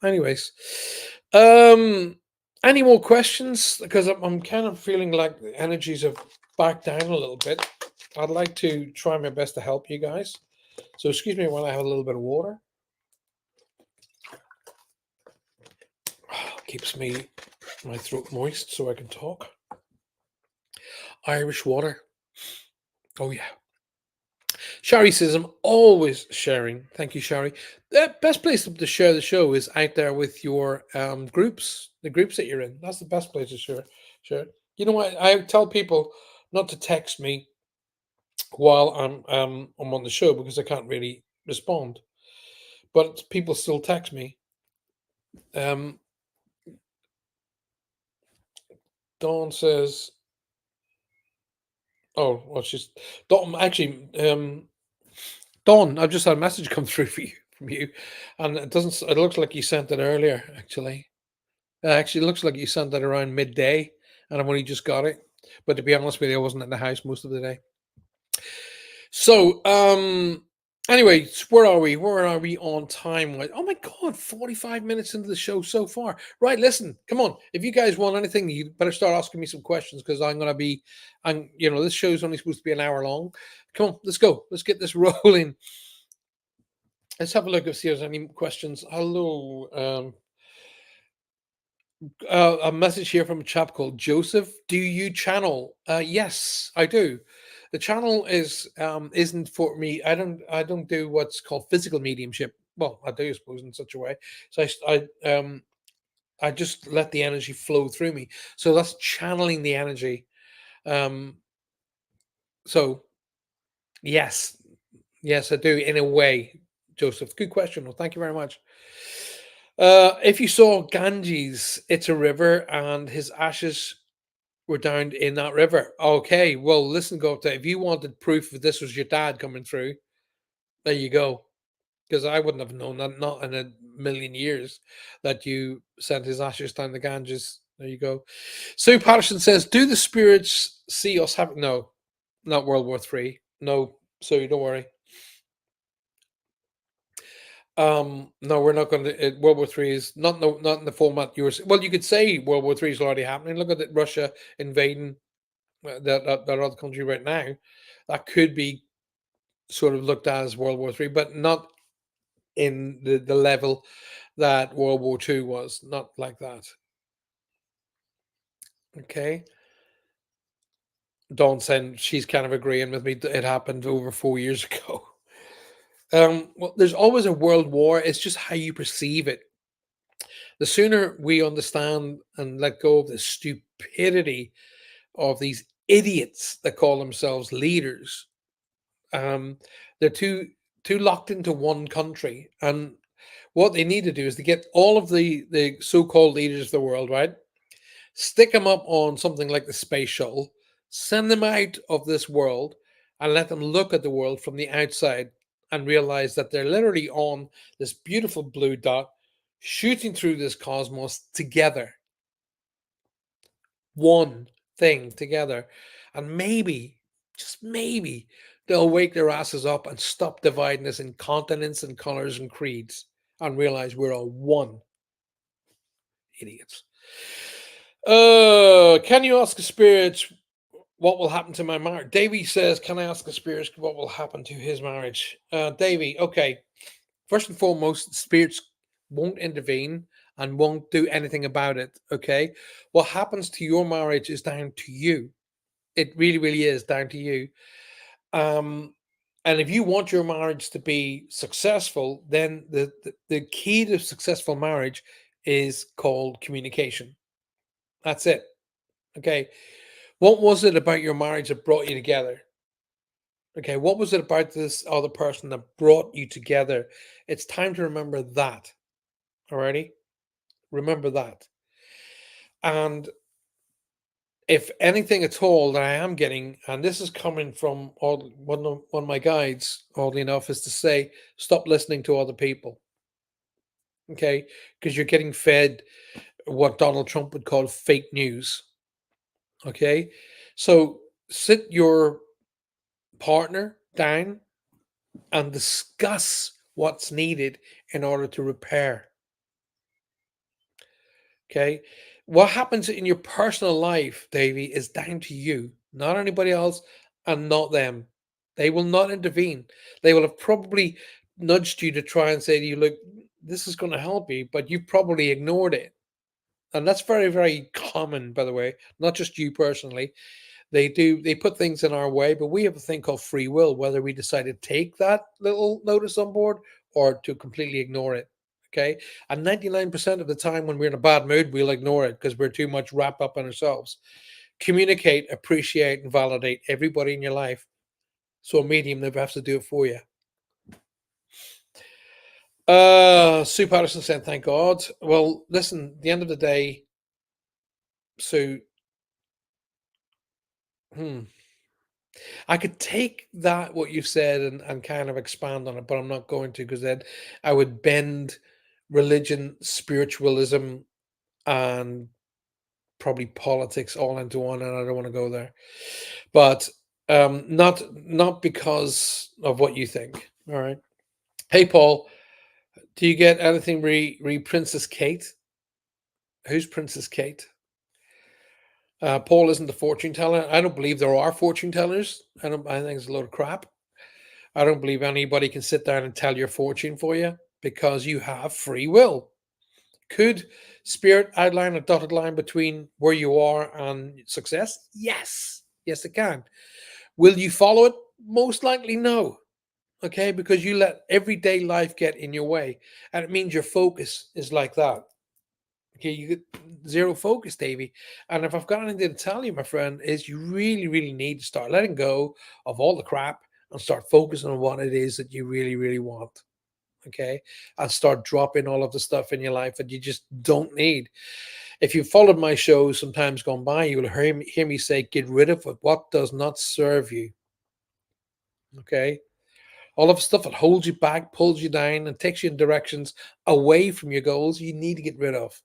Anyways, um, any more questions? Because I'm kind of feeling like the energies have backed down a little bit. I'd like to try my best to help you guys. So excuse me while I have a little bit of water. Keeps my throat moist so I can talk. Irish water. Oh yeah. Shari says I'm always sharing. Thank you, Shari. The best place to share the show is out there with your groups, the groups that you're in. That's the best place to share. You know what? I tell people not to text me while I'm on the show because I can't really respond. But people still text me. Um, Dawn says, "Oh, well, she's Dawn. Actually, Dawn, I've just had a message come through for you from you, and it doesn't. It looks like you sent it earlier. Actually, it looks like you sent it around midday, and I've only just got it. But to be honest with you, I wasn't in the house most of the day. So, anyway, where are we? Where are we on time? Oh my God, 45 minutes into the show so far. Right, listen, come on. If you guys want anything, you better start asking me some questions because this show's only supposed to be an hour long. Come on, let's go. Let's get this rolling. Let's have a look and see if there's any questions. Hello. A message here from a chap called Joseph. Do you channel? Yes, I do. The channel isn't for me. I don't do what's called physical mediumship. Well, I do, I suppose, in such a way. So I just let the energy flow through me. So that's channeling the energy. Um, so yes, yes, I do in a way, Joseph. Good question. Well, thank you very much. If you saw Ganges, it's a river, and his ashes were down in that river. Okay, well, listen, Gota, if you wanted proof that this was your dad coming through, there you go. Because I wouldn't have known that, not in a million years, that you sent his ashes down the Ganges. There you go. Sue Patterson says, "Do the spirits see us having?" No, not World War Three. No, Sue, don't worry. No, we're not going to. World War Three is not in the format you were. Well, you could say World War Three is already happening. Look at it, Russia invading that other country right now. That could be sort of looked at as World War Three, but not in the level that World War Two was. Not like that. Okay. Dawn saying she's kind of agreeing with me. It happened over 4 years ago. Well, there's always a world war. It's just how you perceive it. The sooner we understand and let go of the stupidity of these idiots that call themselves leaders, um, they're too locked into one country, and what they need to do is to get all of the so-called leaders of the world, right, stick them up on something like the space shuttle, send them out of this world, and let them look at the world from the outside and realize that they're literally on this beautiful blue dot shooting through this cosmos together, one thing together. And maybe, just maybe, they'll wake their asses up and stop dividing us in continents and colors and creeds and realize we're all one. Idiots. Can you ask the spirits what will happen to my marriage? Davy says, "Can I ask the spirits what will happen to his marriage?" Davy, okay. First and foremost, spirits won't intervene and won't do anything about it. Okay. What happens to your marriage is down to you. It really, really is down to you. Um, and if you want your marriage to be successful, then the key to successful marriage is called communication. That's it. Okay. What was it about your marriage that brought you together? Okay. What was it about this other person that brought you together? It's time to remember that. Alrighty. Remember that. And if anything at all that I am getting, and this is coming from one of my guides, oddly enough, is to say, stop listening to other people, okay? Because you're getting fed what Donald Trump would call fake news, okay? So sit your partner down and discuss what's needed in order to repair. Okay. What happens in your personal life, Davey, is down to you, not anybody else, and not them. They will not intervene. They will have probably nudged you to try and say to you, look, this is going to help you, but you've probably ignored it. And that's very, very common, by the way, not just you personally. They put things in our way, but we have a thing called free will, whether we decide to take that little notice on board or to completely ignore it. Okay. And 99% of the time when we're in a bad mood, we'll ignore it because we're too much wrapped up in ourselves. Communicate, appreciate, and validate everybody in your life. So a medium never has to do it for you. Sue Patterson said, thank God. Well, listen, at the end of the day, Sue, hmm, I could take that what you've said and kind of expand on it, but I'm not going to because then I would bend religion, spiritualism, and probably politics all into one, and I don't want to go there. But not because of what you think. All right. Hey Paul, do you get anything re Princess Kate? Who's Princess Kate? Paul isn't the fortune teller. I don't believe there are fortune tellers. I think it's a load of crap. I don't believe anybody can sit down and tell your fortune for you because you have free will. Could spirit outline a dotted line between where you are and success? Yes. Yes, it can. Will you follow it? Most likely no. Okay, because you let everyday life get in your way. And it means your focus is like that. Okay, you get zero focus, Davey. And if I've got anything to tell you, my friend, is you really, really need to start letting go of all the crap and start focusing on what it is that you really, really want. Okay, and start dropping all of the stuff in your life that you just don't need. If you followed my show sometimes gone by, you will hear me say, get rid of it. What does not serve you. Okay, all of the stuff that holds you back, pulls you down, and takes you in directions away from your goals, you need to get rid of.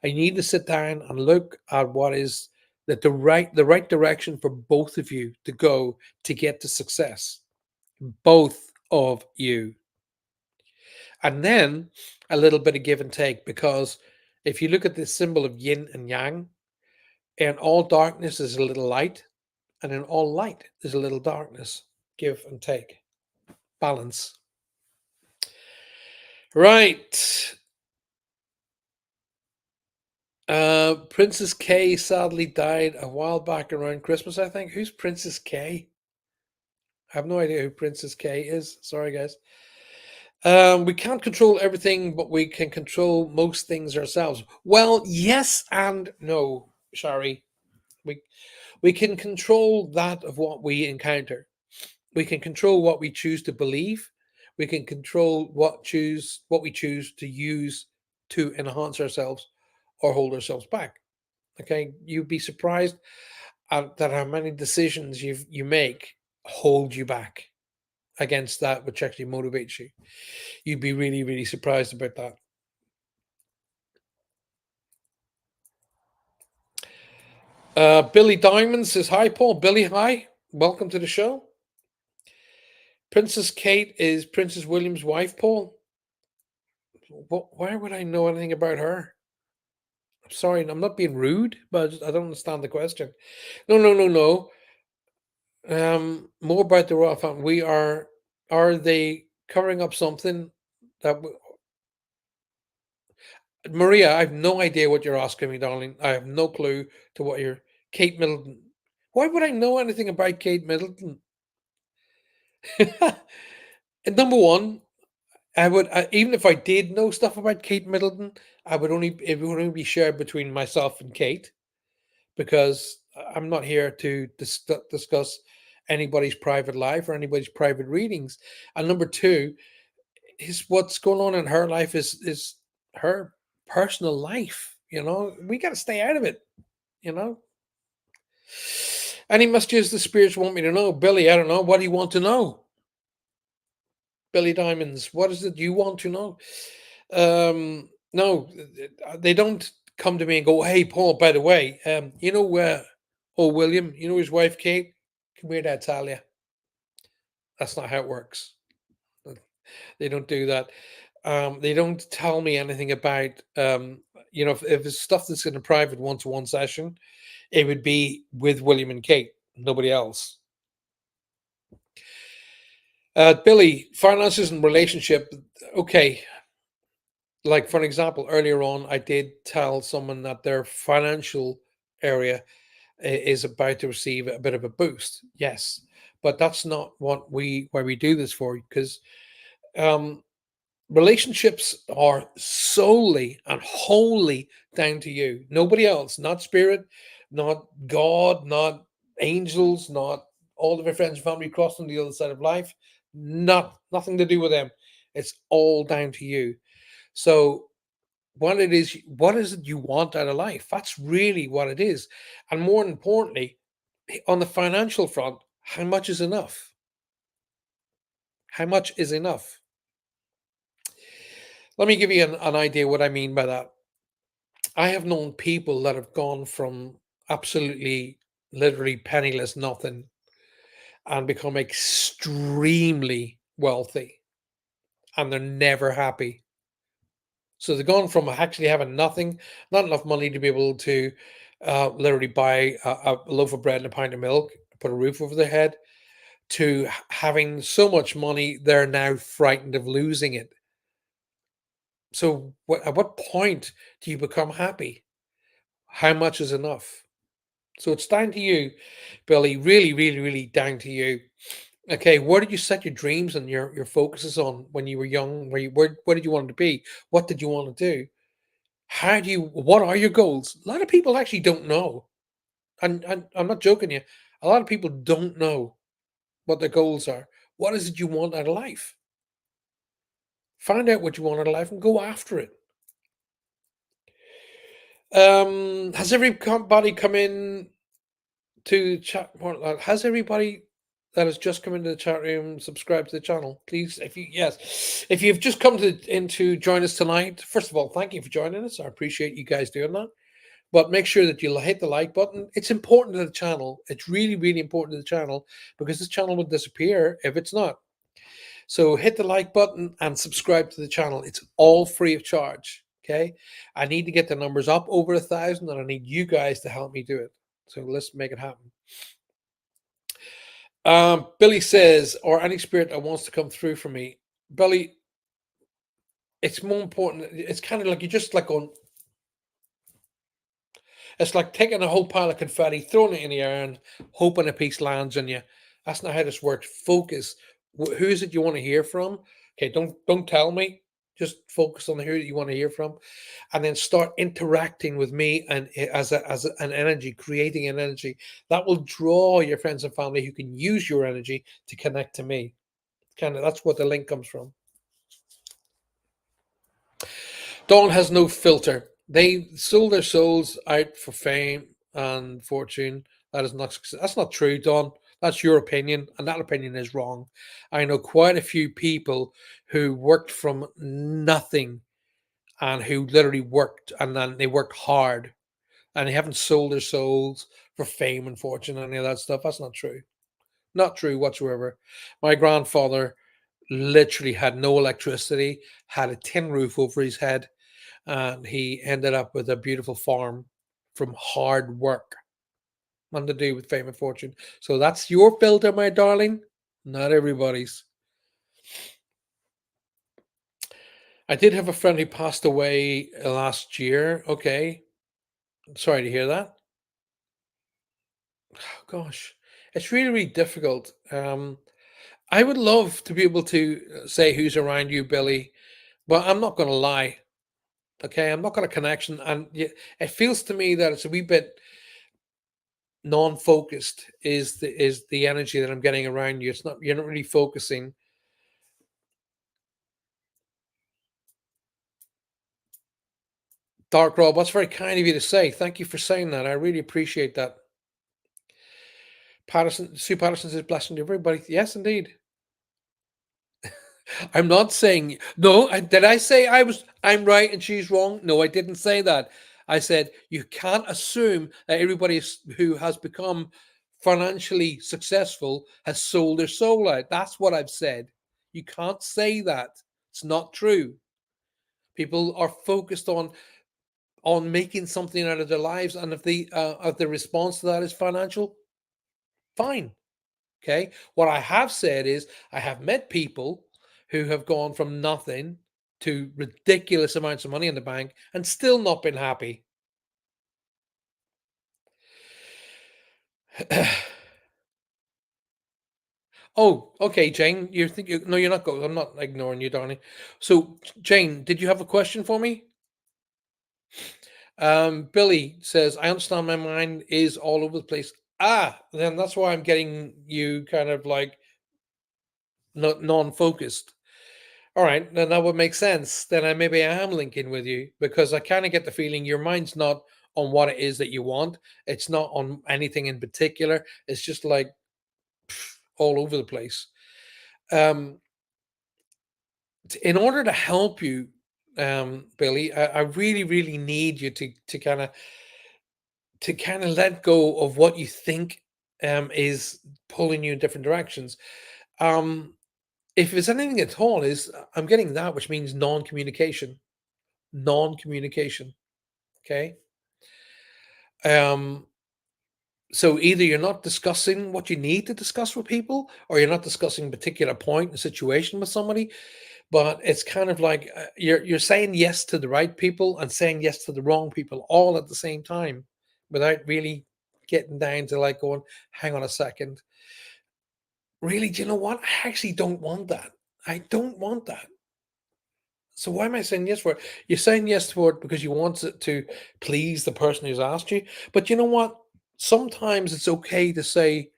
And you need to sit down and look at what is the right direction for both of you to go to get to success. Both of you. And then a little bit of give and take, because if you look at this symbol of yin and yang, in all darkness is a little light, and in all light is a little darkness. Give and take. Balance. Right. Princess K sadly died a while back around Christmas, I think. Who's Princess K? I have no idea who Princess K is. Sorry, guys. We can't control everything, but we can control most things ourselves. Well, yes and no, Shari. We we can control that of what we encounter. We can control what we choose to believe. We can control what we choose to use to enhance ourselves or hold ourselves back. Okay, you'd be surprised that how many decisions you make hold you back against that which actually motivates you. You'd be really, really surprised about that. Billy Diamond says, hi, Paul. Billy, hi. Welcome to the show. Princess Kate is Princess William's wife, Paul. Why would I know anything about her? I'm sorry, I'm not being rude, but I don't understand the question. No, no, no, no. More about the royal family. Are they covering up something that Maria, I have no idea what you're asking me, darling. I have no clue to what you're. Kate Middleton. Why would I know anything about Kate Middleton? And number one, even if I did know stuff about Kate Middleton, it would only be shared between myself and Kate because I'm not here to discuss anybody's private life or anybody's private readings. And number two, is what's going on in her life is her personal life. We got to stay out of it. You know. Any messages the spirits want me to know? Billy, I don't know. What do you want to know? Billy Diamonds, what is it you want to know? No, they don't come to me and go, "Hey, Paul, by the way, oh, William, you know his wife, Kate? Come here to tell you." That's not how it works. They don't do that. They don't tell me anything about, if it's stuff that's in a private one-to-one session, it would be with William and Kate, nobody else. Billy, finances and relationship. Okay, like for an example, earlier on, I did tell someone that their financial area is about to receive a bit of a boost. Yes, but that's not what we why we do this for, because um, relationships are solely and wholly down to you. Nobody else, not spirit, not God, not angels, not all of your friends and family crossing the other side of life. Nothing to do with them. It's all down to you. So what is it you want out of life? That's really what it is. And more importantly, on the financial front, how much is enough? How much is enough? Let me give you an idea what I mean by that. I have known people that have gone from absolutely, literally penniless nothing and become extremely wealthy, and they're never happy. So they've gone from actually having nothing, not enough money to be able to literally buy a loaf of bread and a pint of milk, put a roof over their head, to having so much money they're now frightened of losing it. So at what point do you become happy? How much is enough? So it's down to you, Billy. Really, really, really down to you. Okay, where did you set your dreams and your focuses on when you were young? Where did you want to be? What did you want to do? What are your goals? A lot of people actually don't know. And I'm not joking you. A lot of people don't know what their goals are. What is it you want out of life? Find out what you want out of life and go after it. Has everybody come in to chat? Has everybody that has just come into the chat room subscribed to the channel? Please, if you've just come in to join us tonight, first of all, thank you for joining us. I appreciate you guys doing that. But make sure that you hit the like button. It's important to the channel. It's really, really important to the channel, because this channel will disappear if it's not. So hit the like button and subscribe to the channel. It's all free of charge. Okay. I need to get the numbers up over 1,000, and I need you guys to help me do it. So let's make it happen. Billy says, or any spirit that wants to come through for me. Billy, it's more important. It's kind of like you're just like on, it's like taking a whole pile of confetti, throwing it in the air, and hoping a piece lands on you. That's not how this works. Focus. Who is it you want to hear from? Okay, don't tell me. Just focus on who you want to hear from, and then start interacting with me and an energy, creating an energy that will draw your friends and family who can use your energy to connect to me. Kind of that's what the link comes from. Dawn has no filter. They sold their souls out for fame and fortune. That is not that's not true, Dawn. That's your opinion, and that opinion is wrong. I know quite a few people who worked from nothing and who literally worked, and then they worked hard, and they haven't sold their souls for fame and fortune and any of that stuff. That's not true. Not true whatsoever. My grandfather literally had no electricity, had a tin roof over his head, and he ended up with a beautiful farm from hard work. Nothing to do with fame and fortune. So that's your filter, my darling, not everybody's. I did have a friend who passed away last year. Okay. Sorry to hear that. Oh, gosh, it's really, really difficult. I would love to be able to say who's around you, Billy, but I'm not going to lie. Okay. I'm not got a connection. And it feels to me that it's a wee bit non-focused is the energy that I'm getting around you. It's not You're not really focusing. Dark Rob, that's very kind of you to say. Thank you for saying that. I really appreciate that. Patterson, Sue Patterson says, blessing to everybody. Yes, indeed. I'm not saying no. Did I say I'm right and she's wrong? No, I didn't say that. I said you can't assume that everybody who has become financially successful has sold their soul out. That's what I've said. You can't say that. It's not true. People are focused on making something out of their lives, and if the response to that is financial, fine. Okay. What I have said is I have met people who have gone from nothing to ridiculous amounts of money in the bank and still not been happy. Oh, okay, Jane. You think you no, you're not going. I'm not ignoring you, darling. So, Jane, did you have a question for me? Billy says, I understand my mind is all over the place. Ah, then that's why I'm getting you kind of like non-focused. All right, then that would make sense. Then maybe I am linking with you because I kind of get the feeling your mind's not on what it is that you want. It's not on anything in particular. It's just like all over the place. Um, in order to help you, Billy, I really, really need you to kind of let go of what you think is pulling you in different directions. Um, if it's anything at all, is I'm getting that, which means non-communication. Non-communication. Okay. Um, so either you're not discussing what you need to discuss with people, or you're not discussing a particular point in a situation with somebody. But it's kind of like you're saying yes to the right people and saying yes to the wrong people all at the same time, without really getting down to like going, hang on a second. Really, do you know what? I actually don't want that. I don't want that. So why am I saying yes for it? You're saying yes for it because you want it to please the person who's asked you. But you know what? Sometimes it's okay to say,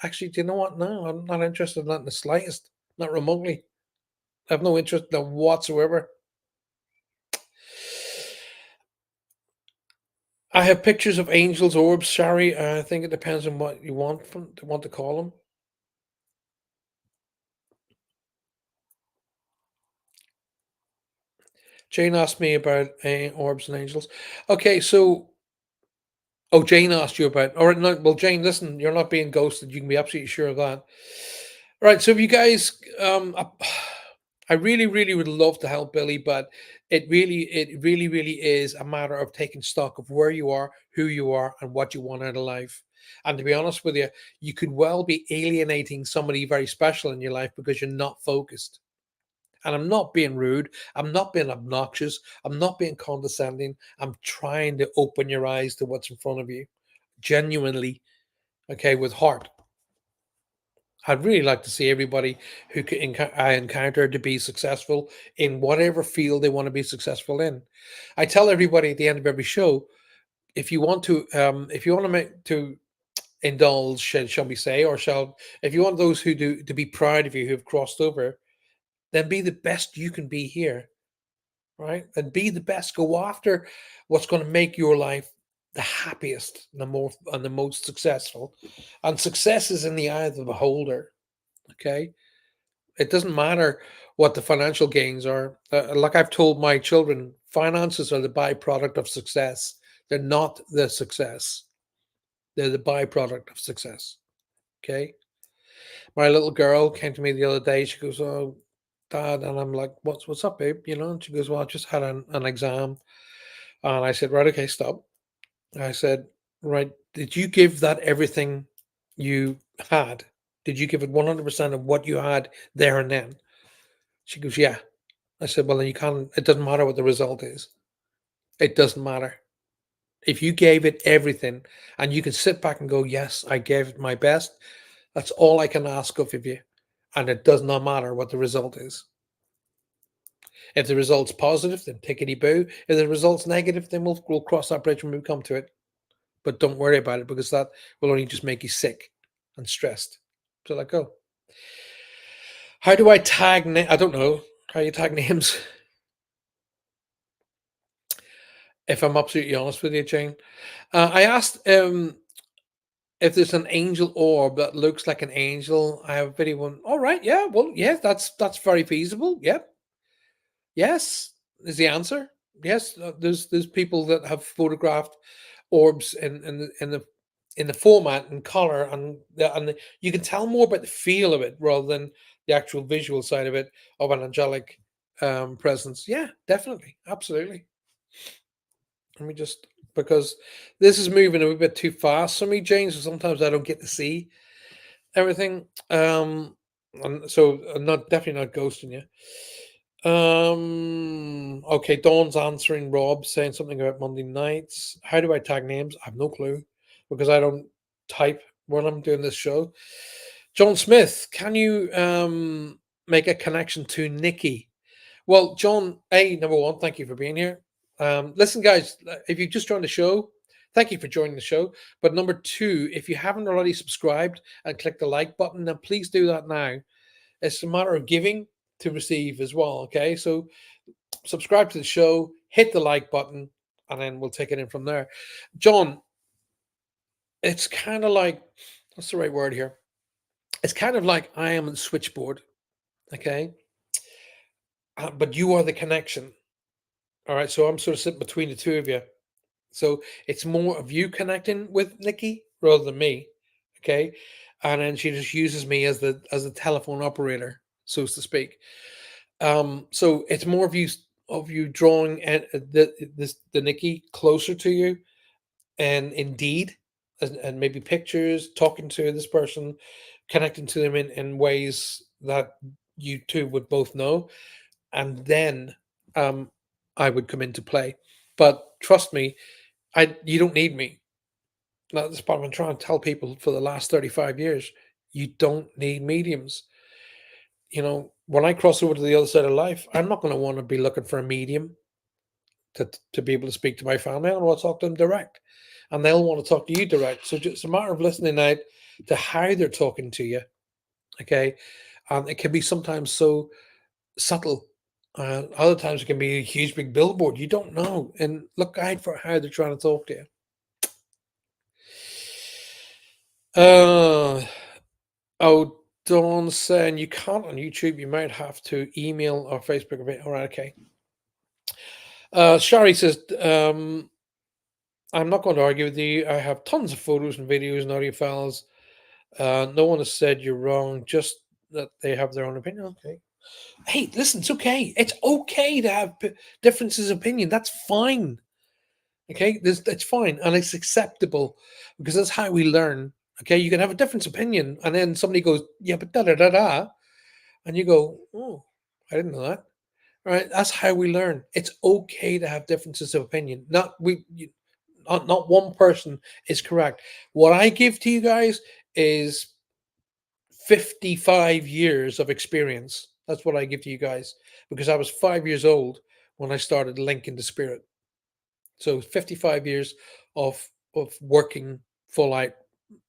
actually, do you know what? No, I'm not interested in that in the slightest, not remotely. I have no interest in that whatsoever. I have pictures of angels, orbs, Shari. I think it depends on what you want to call them. Jane asked me about orbs and angels. Okay, so oh, Jane asked you about. All right, no, well, Jane, listen, you're not being ghosted. You can be absolutely sure of that. Right. So, if you guys, I really, really would love to help Billy, but really is a matter of taking stock of where you are, who you are, and what you want out of life. And to be honest with you, you could well be alienating somebody very special in your life because you're not focused. And I'm not being rude. I'm not being obnoxious. I'm not being condescending. I'm trying to open your eyes to what's in front of you genuinely, okay, with heart. I'd really like to see everybody I encounter to be successful in whatever field they want to be successful in. I tell everybody at the end of every show, if you want to make to indulge, shall we say, if you want those who do to be proud of you who have crossed over, then be the best you can be here, right? And be the best. Go after what's going to make your life the happiest, the most successful. And success is in the eye of the beholder. Okay, it doesn't matter what the financial gains are. Like I've told my children, finances are the byproduct of success. They're not the success. They're the byproduct of success. Okay. My little girl came to me the other day. She goes, "Oh, Dad," and I'm like, "What's up, babe?" You know. And she goes, "Well, I just had an exam," and I said, "Right, okay, stop." I said, "Right, did you give that everything you had? Did you give it 100% of what you had there and then?" She goes, "Yeah." I said, "Well, then you can't, it doesn't matter what the result is. It doesn't matter. If you gave it everything and you can sit back and go, yes, I gave it my best, that's all I can ask of you. And it does not matter what the result is. If the result's positive, then tickety boo. If the result's negative, then we'll cross that bridge when we come to it. But don't worry about it because that will only just make you sick and stressed." So let go. How do I I don't know how you tag names. If I'm absolutely honest with you, Jane. I asked if there's an angel orb that looks like an angel, I have a video one. All right, yeah, well, yes, that's very feasible. Yep, yes is the answer. Yes, there's people that have photographed orbs in the format and color you can tell more about the feel of it rather than the actual visual side of it of an angelic presence. Yeah, definitely, absolutely. Let me just because this is moving a wee bit too fast for me, James. So sometimes I don't get to see everything. And so I'm not definitely not ghosting you. Okay, Dawn's answering Rob saying something about Monday nights. How do I tag names? I have no clue because I don't type when I'm doing this show. John Smith, can you make a connection to Nikki? Well, John, number one, thank you for being here. Listen, guys, if you just joined the show, thank you for joining the show. But number two, if you haven't already subscribed and clicked the like button, then please do that now. It's a matter of giving to receive as well. Okay, so subscribe to the show, hit the like button, and then we'll take it in from there. John, it's kind of like what's the right word here? It's kind of like I am the switchboard. Okay, but you are the connection. All right, so I'm sort of sitting between the two of you. So it's more of you connecting with Nikki rather than me. Okay. And then she just uses me as the telephone operator, so to speak. So it's more of you drawing the Nikki closer to you and indeed and maybe pictures, talking to this person, connecting to them in ways that you two would both know. And then um I would come into play. But trust me, I you don't need me. That's what I've been trying to tell people for the last 35 years. You don't need mediums. When I cross over to the other side of life, I'm not going to want to be looking for a medium to be able to speak to my family. I want to talk to them direct, and they'll want to talk to you direct. So it's a matter of listening out to how they're talking to you. Okay, and it can be sometimes so subtle. Other times it can be a huge big billboard. You don't know, and look out for how they're trying to talk to you. Oh, Dawn saying you can't on YouTube. You might have to email or Facebook a bit. All right, okay. Shari says, I'm not going to argue with you. I have tons of photos and videos and audio files. No one has said you're wrong, just that they have their own opinion. Okay. Hey, listen, it's okay. It's okay to have differences of opinion. That's fine. Okay, it's fine and it's acceptable because that's how we learn. Okay, you can have a different opinion, and then somebody goes, "Yeah, but da da da da," and you go, "Oh, I didn't know that." All right, that's how we learn. It's okay to have differences of opinion. Not one person is correct. What I give to you guys is 55 years of experience. That's what I give to you guys because I was 5 years old when I started linking the spirit. So 55 years of working full out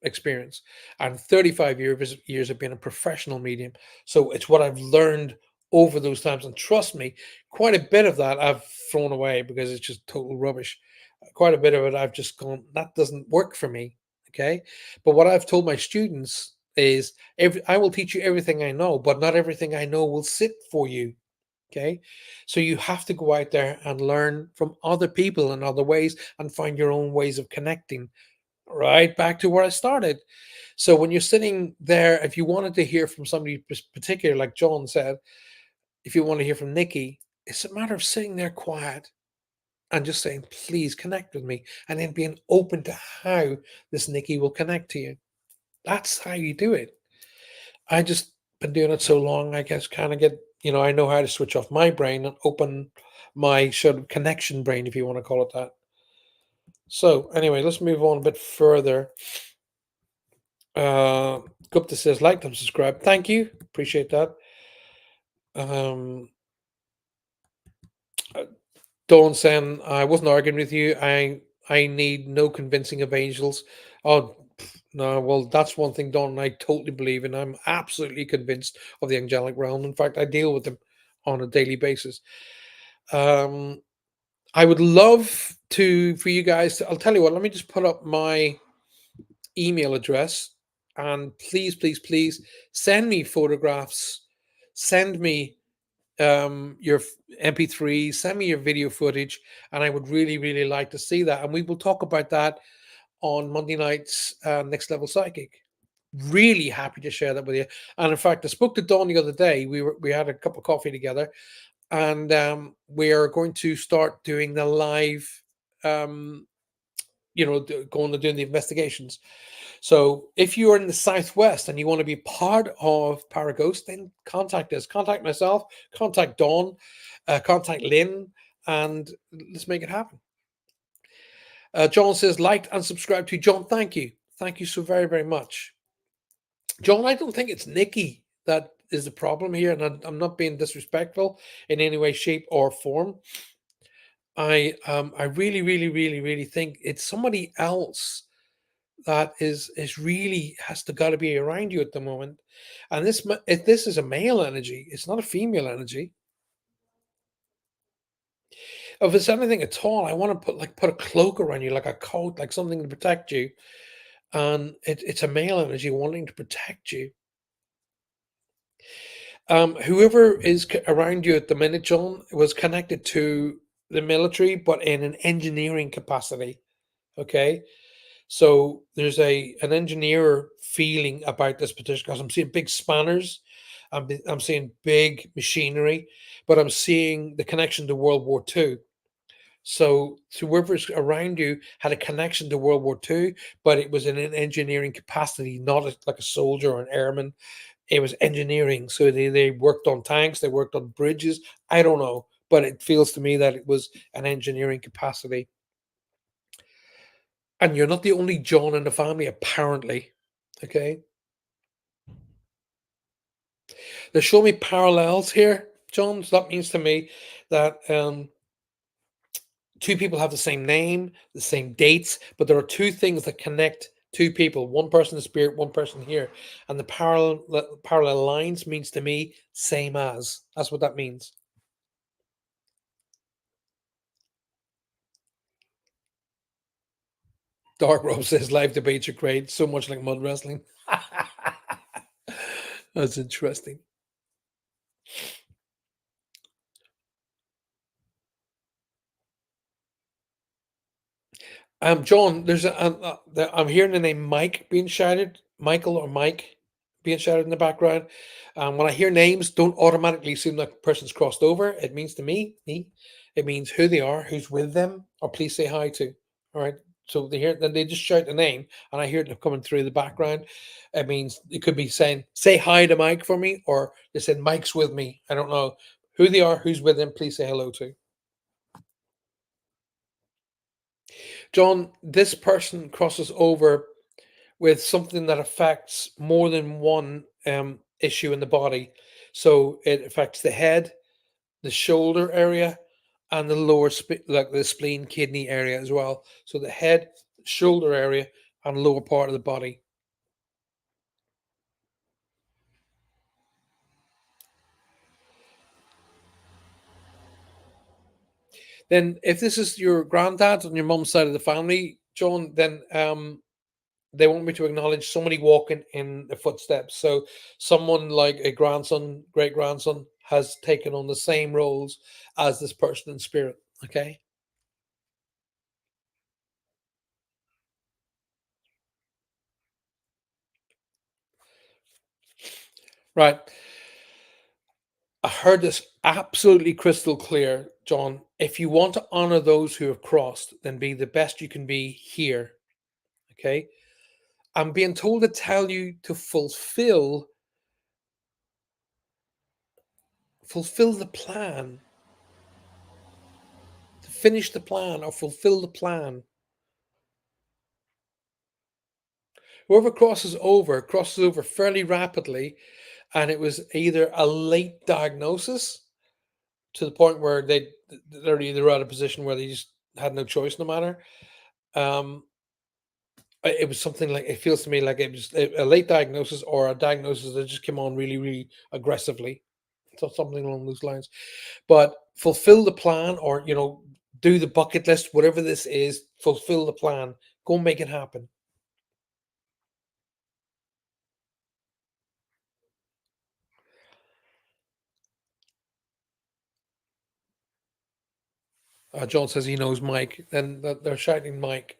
experience and 35 years of being a professional medium. So it's what I've learned over those times. And trust me, quite a bit of that I've thrown away because it's just total rubbish. Quite a bit of it I've just gone, that doesn't work for me. Okay. But what I've told my students is I will teach you everything I know, but not everything I know will sit for you. Okay. So you have to go out there and learn from other people in other ways and find your own ways of connecting. Right back to where I started. So when you're sitting there, if you wanted to hear from somebody particular, like John said, if you want to hear from Nikki, it's a matter of sitting there quiet and just saying, please connect with me. And then being open to how this Nikki will connect to you. That's how you do it. I just been doing it so long, I guess kind of I know how to switch off my brain and open my sort of connection brain, if you want to call it that. So anyway, let's move on a bit further. Gupta says, like and subscribe. Thank you. Appreciate that. Um, uh, Dawn saying, I wasn't arguing with you. I need no convincing of angels. Oh, no. Well, that's one thing, Dawn, and I totally believe in. I'm absolutely convinced of the angelic realm. In fact, I deal with them on a daily basis. Um, I would love for you guys to, I'll tell you what, let me just put up my email address, and please, please, please send me photographs, send me your MP3, send me your video footage, and I would really, really like to see that. And we will talk about that on Monday night's Next Level Psychic. Really happy to share that with you. And in fact, I spoke to Dawn the other day. We had a cup of coffee together, and we are going to start doing the live, um, going and doing the investigations. So if you're in the Southwest and you want to be part of Paraghost, then contact us. Contact myself, contact Dawn, contact Lynn, and let's make it happen. John says, liked and subscribed to. John, thank you. Thank you so very, very much. John, I don't think it's Nikki that is the problem here, and I'm not being disrespectful in any way, shape, or form. I really, really, really, really think it's somebody else that is really has to got to be around you at the moment. And if this is a male energy, it's not a female energy. If it's anything at all, I want to put a cloak around you, like a coat, like something to protect you. And it's a male energy wanting to protect you. Whoever is around you at the minute, John, was connected to the military, but in an engineering capacity. Okay, so there's an engineer feeling about this particular because I'm seeing big spanners, I'm seeing big machinery, but I'm seeing the connection to World War II. So whoever's around you had a connection to World War II, but it was in an engineering capacity, not like a soldier or an airman. It was engineering. So they worked on tanks, they worked on bridges. I don't know, but it feels to me that it was an engineering capacity. And you're not the only John in the family, apparently. Okay. They show me parallels here, John. So that means to me that two people have the same name, the same dates, but there are two things that connect two people. One person is spirit, one person here. And the parallel lines means to me same as. That's what that means. Dark Rob says live debates are great, so much like mud wrestling. That's interesting. John, I'm hearing the name Mike being shouted, Michael or Mike being shouted in the background. When I hear names, don't automatically assume that person's crossed over. It means to me, it means who they are, who's with them, or please say hi to. All right. So then they just shout the name, and I hear it coming through the background. It means it could be saying, "Say hi to Mike for me," or they said, "Mike's with me." I don't know who they are, who's with them. Please say hello to. John, this person crosses over with something that affects more than one issue in the body. So it affects the head, the shoulder area, and the like the spleen, kidney area as well. So the head, shoulder area, and lower part of the body. Then, if this is your granddad on your mum's side of the family, John, then they want me to acknowledge somebody walking in the footsteps. So someone like a grandson, great grandson, has taken on the same roles as this person in spirit. Okay. Right. I heard this absolutely crystal clear, John. If you want to honor those who have crossed, then be the best you can be here. Okay. I'm being told to tell you to fulfill the plan, to finish the plan or fulfill the plan. Whoever crosses over fairly rapidly, and it was either a late diagnosis to the point where they're either at a position where they just had no choice no matter. Um, it was something like it feels to me like it was a late diagnosis or a diagnosis that just came on really, really aggressively. So something along those lines. But fulfill the plan, or do the bucket list, whatever this is. Fulfill the plan. Go make it happen. John says he knows Mike. Then they're shouting Mike.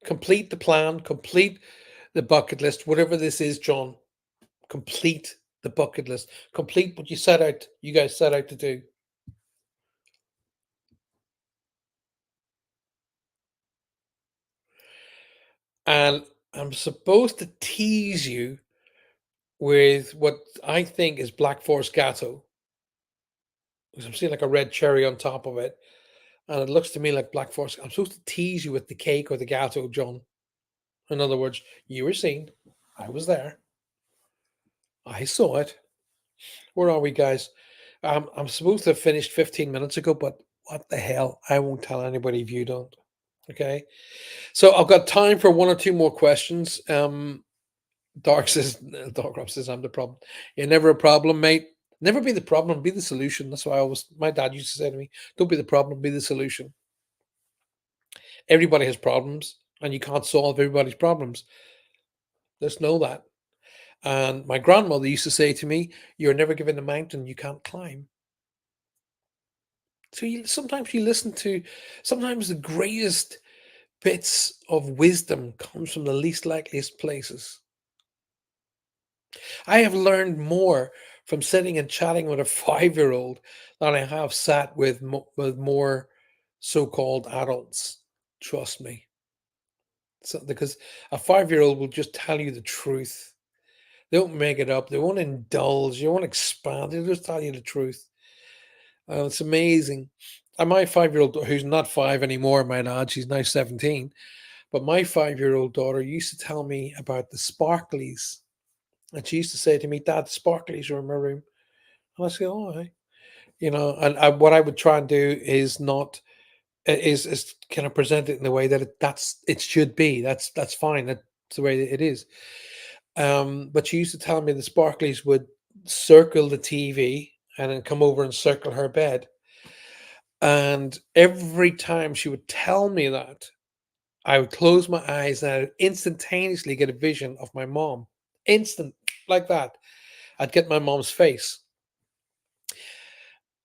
Complete the plan. Complete the bucket list. Whatever this is, John. Complete the bucket list. Complete what you set out. You guys set out to do. And I'm supposed to tease you with what I think is Black Forest Gatto. Because I'm seeing like a red cherry on top of it. And it looks to me like Black Forest. I'm supposed to tease you with the cake or the gatto, John. In other words, you were seen. I was there. I saw it. Where are we, guys? I'm supposed to have finished 15 minutes ago, but what the hell? I won't tell anybody if you don't. Okay. So I've got time for one or two more questions. Dark Rob says I'm the problem. You're never a problem, mate. Never be the problem, be the solution. That's why my dad used to say to me, don't be the problem, be the solution. Everybody has problems, and you can't solve everybody's problems. Just know that. And my grandmother used to say to me, you're never given a mountain you can't climb. So sometimes you listen to, sometimes the greatest bits of wisdom comes from the least likeliest places. I have learned more from sitting and chatting with a 5-year-old than I have sat with with more so-called adults. Trust me. So, because a 5-year-old will just tell you the truth. They won't make it up. They won't indulge. They won't expand. They'll just tell you the truth. It's amazing. And my 5-year-old, who's not 5 anymore, my dad, she's now 17. But my 5-year-old daughter used to tell me about the sparklies. And she used to say to me, Dad, sparklies are in my room. And I say, oh, aye. And what I would try and do is not is kind of present it in the way that it should be. That's fine. That's the way it is. But she used to tell me the sparklies would circle the TV and then come over and circle her bed. And every time she would tell me that, I would close my eyes and I would instantaneously get a vision of my mom. Instant, like that. I'd get my mom's face.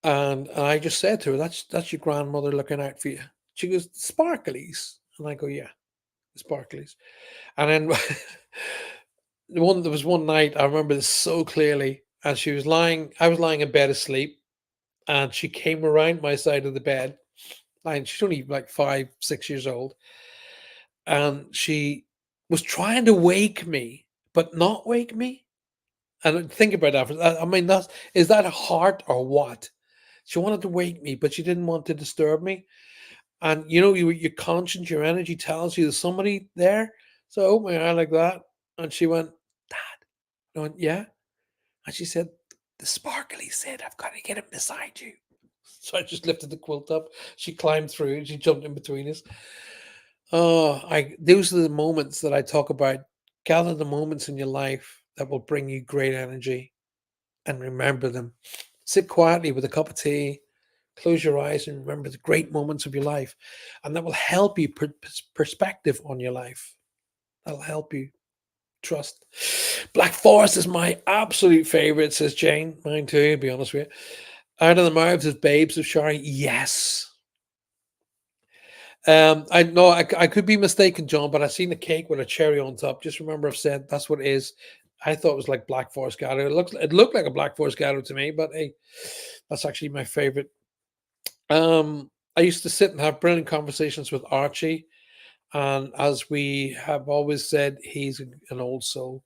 And I just said to her, that's your grandmother looking out for you. She goes, sparklies. And I go, yeah, the sparklies. And then there was one night, I remember this so clearly, and I was lying in bed asleep, and she came around my side of the bed. And she's only like 5, 6 years old. And she was trying to wake me, but not wake me. And think about that. I mean, is that a heart or what? She wanted to wake me, but she didn't want to disturb me. And your conscience, your energy tells you there's somebody there. So I opened my eye like that, and she went, Dad. I went, yeah. And she said, the sparkly said, I've got to get him beside you. So I just lifted the quilt up. She climbed through and she jumped in between us. Oh, those are the moments that I talk about. Gather the moments in your life that will bring you great energy and remember them. Sit quietly with a cup of tea, close your eyes and remember the great moments of your life. And that will help you put perspective on your life. That'll help you. Trust. Black Forest is my absolute favorite, says Jane. Mine too, to be honest with you. Out of the Mouths of Babes of Shari. Yes. I know I could be mistaken, John, but I seen a cake with a cherry on top. Just remember, I've said that's what it is. I thought it was like Black Forest Gatto. It looked like a Black Forest Gatto to me, but hey, that's actually my favorite. I used to sit and have brilliant conversations with Archie, and as we have always said, he's an old soul.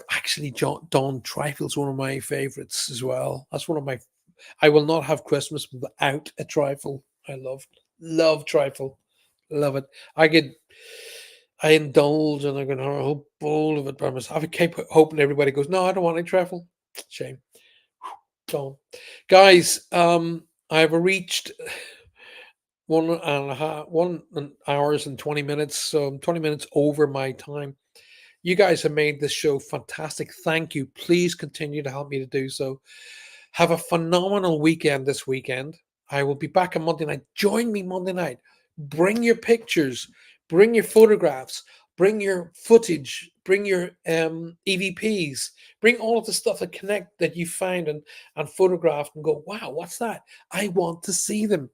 Actually, Don Trifle's one of my favorites as well. That's one of my. I will not have Christmas without a trifle. I love trifle, love it. I indulge and I can have a whole bowl of it by myself. I keep hoping everybody goes, no, I don't want any trifle. Shame. Don, guys, I've reached 1 hours and 20 minutes, so I'm 20 minutes over my time. You guys have made this show fantastic. Thank you. Please continue to help me to do so. Have a phenomenal weekend this weekend. I will be back on Monday night. Join me Monday night. Bring your pictures, bring your photographs, bring your footage, bring your EVPs, bring all of the stuff that connect that you find and photographed and go, wow, what's that? I want to see them.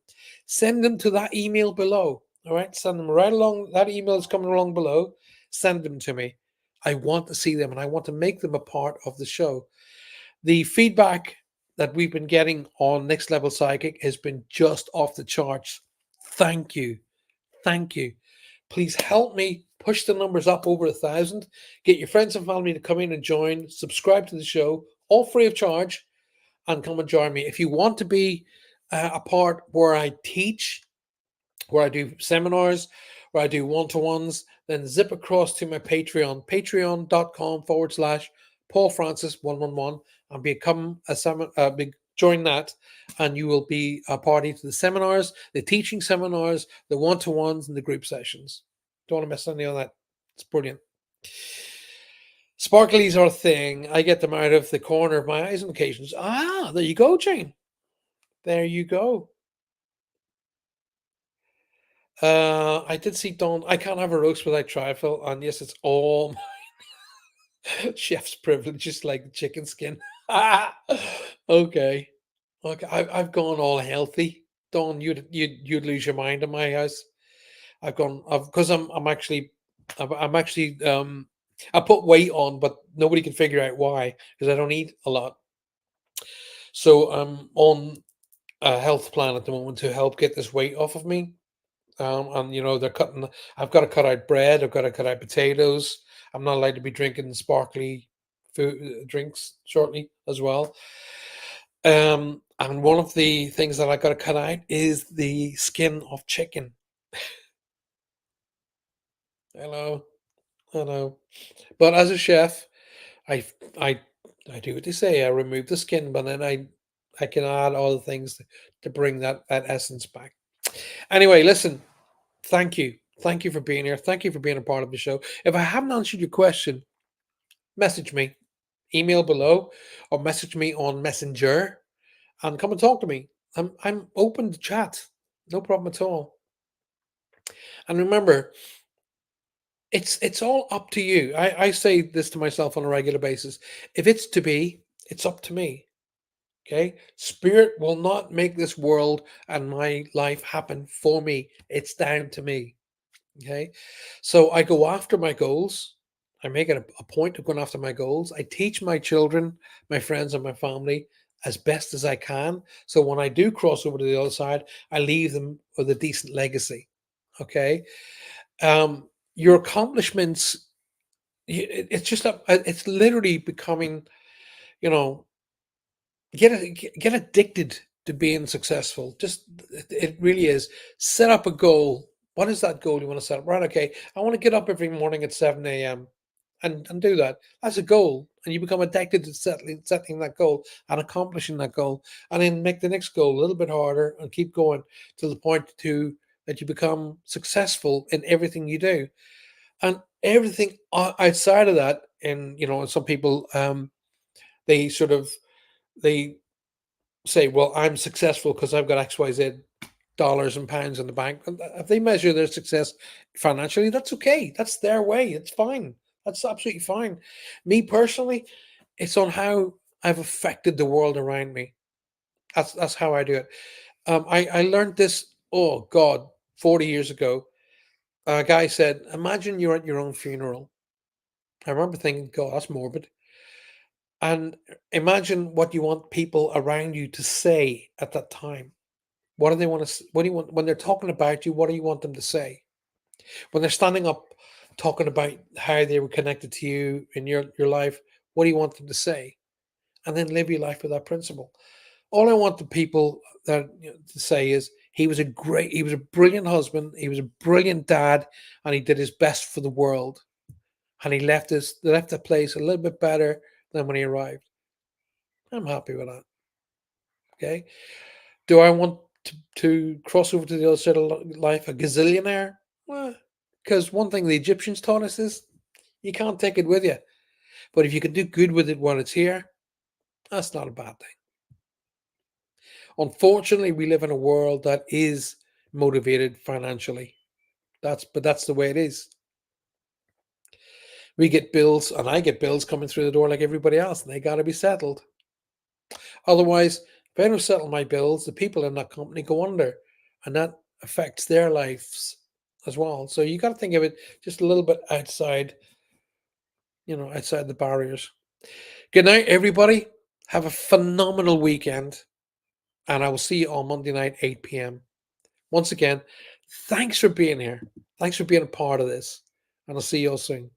Send them to that email below. All right, send them right along. That email is coming along below. Send them to me. I want to see them and I want to make them a part of the show. The feedback that we've been getting on Next Level Psychic has been just off the charts. Thank you. Thank you. Please help me push the numbers up over 1,000. Get your friends and family to come in and join. Subscribe to the show, all free of charge, and come and join me. If you want to be a part where I teach, where I do seminars, where I do one to ones, then zip across to my Patreon, patreon.com/ Paul Francis 111, and become join that, and you will be a party to the seminars, the teaching seminars, the one to ones, and the group sessions. Don't want to miss any of that. It's brilliant. Sparklies are a thing. I get them out of the corner of my eyes on occasions. Ah, there you go, Jane. There you go. I did see Dawn. I can't have a roast without trifle, and yes, it's all chef's privilege, just like chicken skin. Okay, okay. I've gone all healthy. Dawn, you'd lose your mind in my house. I've gone. I've because I'm actually I put weight on, but nobody can figure out why because I don't eat a lot. So I'm on a health plan at the moment to help get this weight off of me. And they're cutting. I've got to cut out bread. I've got to cut out potatoes. I'm not allowed to be drinking sparkly food drinks shortly as well. And one of the things that I got to cut out is the skin of chicken. Hello, hello. But as a chef, I I I do what they say. I remove the skin, but then I can add all the things to bring that essence back. Anyway, listen. Thank you. Thank you for being here. Thank you for being a part of the show. If I haven't answered your question, message me, email below, or message me on Messenger and come and talk to me. I'm open to chat. No problem at all. And remember, it's all up to you. I say this to myself on a regular basis. If it's to be, it's up to me. Okay? Spirit will not make this world and my life happen for me. It's down to me. Okay. So I go after my goals. I make it a point of going after my goals. I teach my children, my friends, and my family as best as I can. So when I do cross over to the other side, I leave them with a decent legacy. Okay. Your accomplishments, it's just, it's literally becoming, you know, get addicted to being successful. Just it really is. Set up a goal. What is that goal you want to set up? Right, okay. I want to get up every morning at 7 a.m. And do that. That's a goal. And you become addicted to setting that goal and accomplishing that goal. And then make the next goal a little bit harder and keep going to the point that you become successful in everything you do. And everything outside of that, and some people they sort of they say, well, I'm successful because I've got XYZ dollars and pounds in the bank. And if they measure their success financially, that's okay. That's their way. It's fine. That's absolutely fine. Me personally, it's on how I've affected the world around me. That's how I do it. I learned this, oh God, 40 years ago. A guy said, imagine you're at your own funeral. I remember thinking, God, that's morbid. And imagine what you want people around you to say at that time. What do they want to? What do you want when they're talking about you? What do you want them to say when they're standing up, talking about how they were connected to you in your life? What do you want them to say? And then live your life with that principle. All I want the people to say is he was a brilliant husband, he was a brilliant dad, and he did his best for the world. And he left the place a little bit better than when he arrived. I'm happy with that. Okay. Do I want to cross over to the other side of life a gazillionaire? Well, because one thing the Egyptians taught us is you can't take it with you. But if you can do good with it while it's here, that's not a bad thing. Unfortunately, we live in a world that is motivated financially. That's the way it is. We get bills, and I get bills coming through the door like everybody else, and they got to be settled. Otherwise, if I don't settle my bills, the people in that company go under, and that affects their lives as well. So you got to think of it just a little bit outside, outside the barriers. Good night, everybody. Have a phenomenal weekend, and I will see you on Monday night, 8 p.m. Once again, thanks for being here. Thanks for being a part of this, and I'll see you all soon.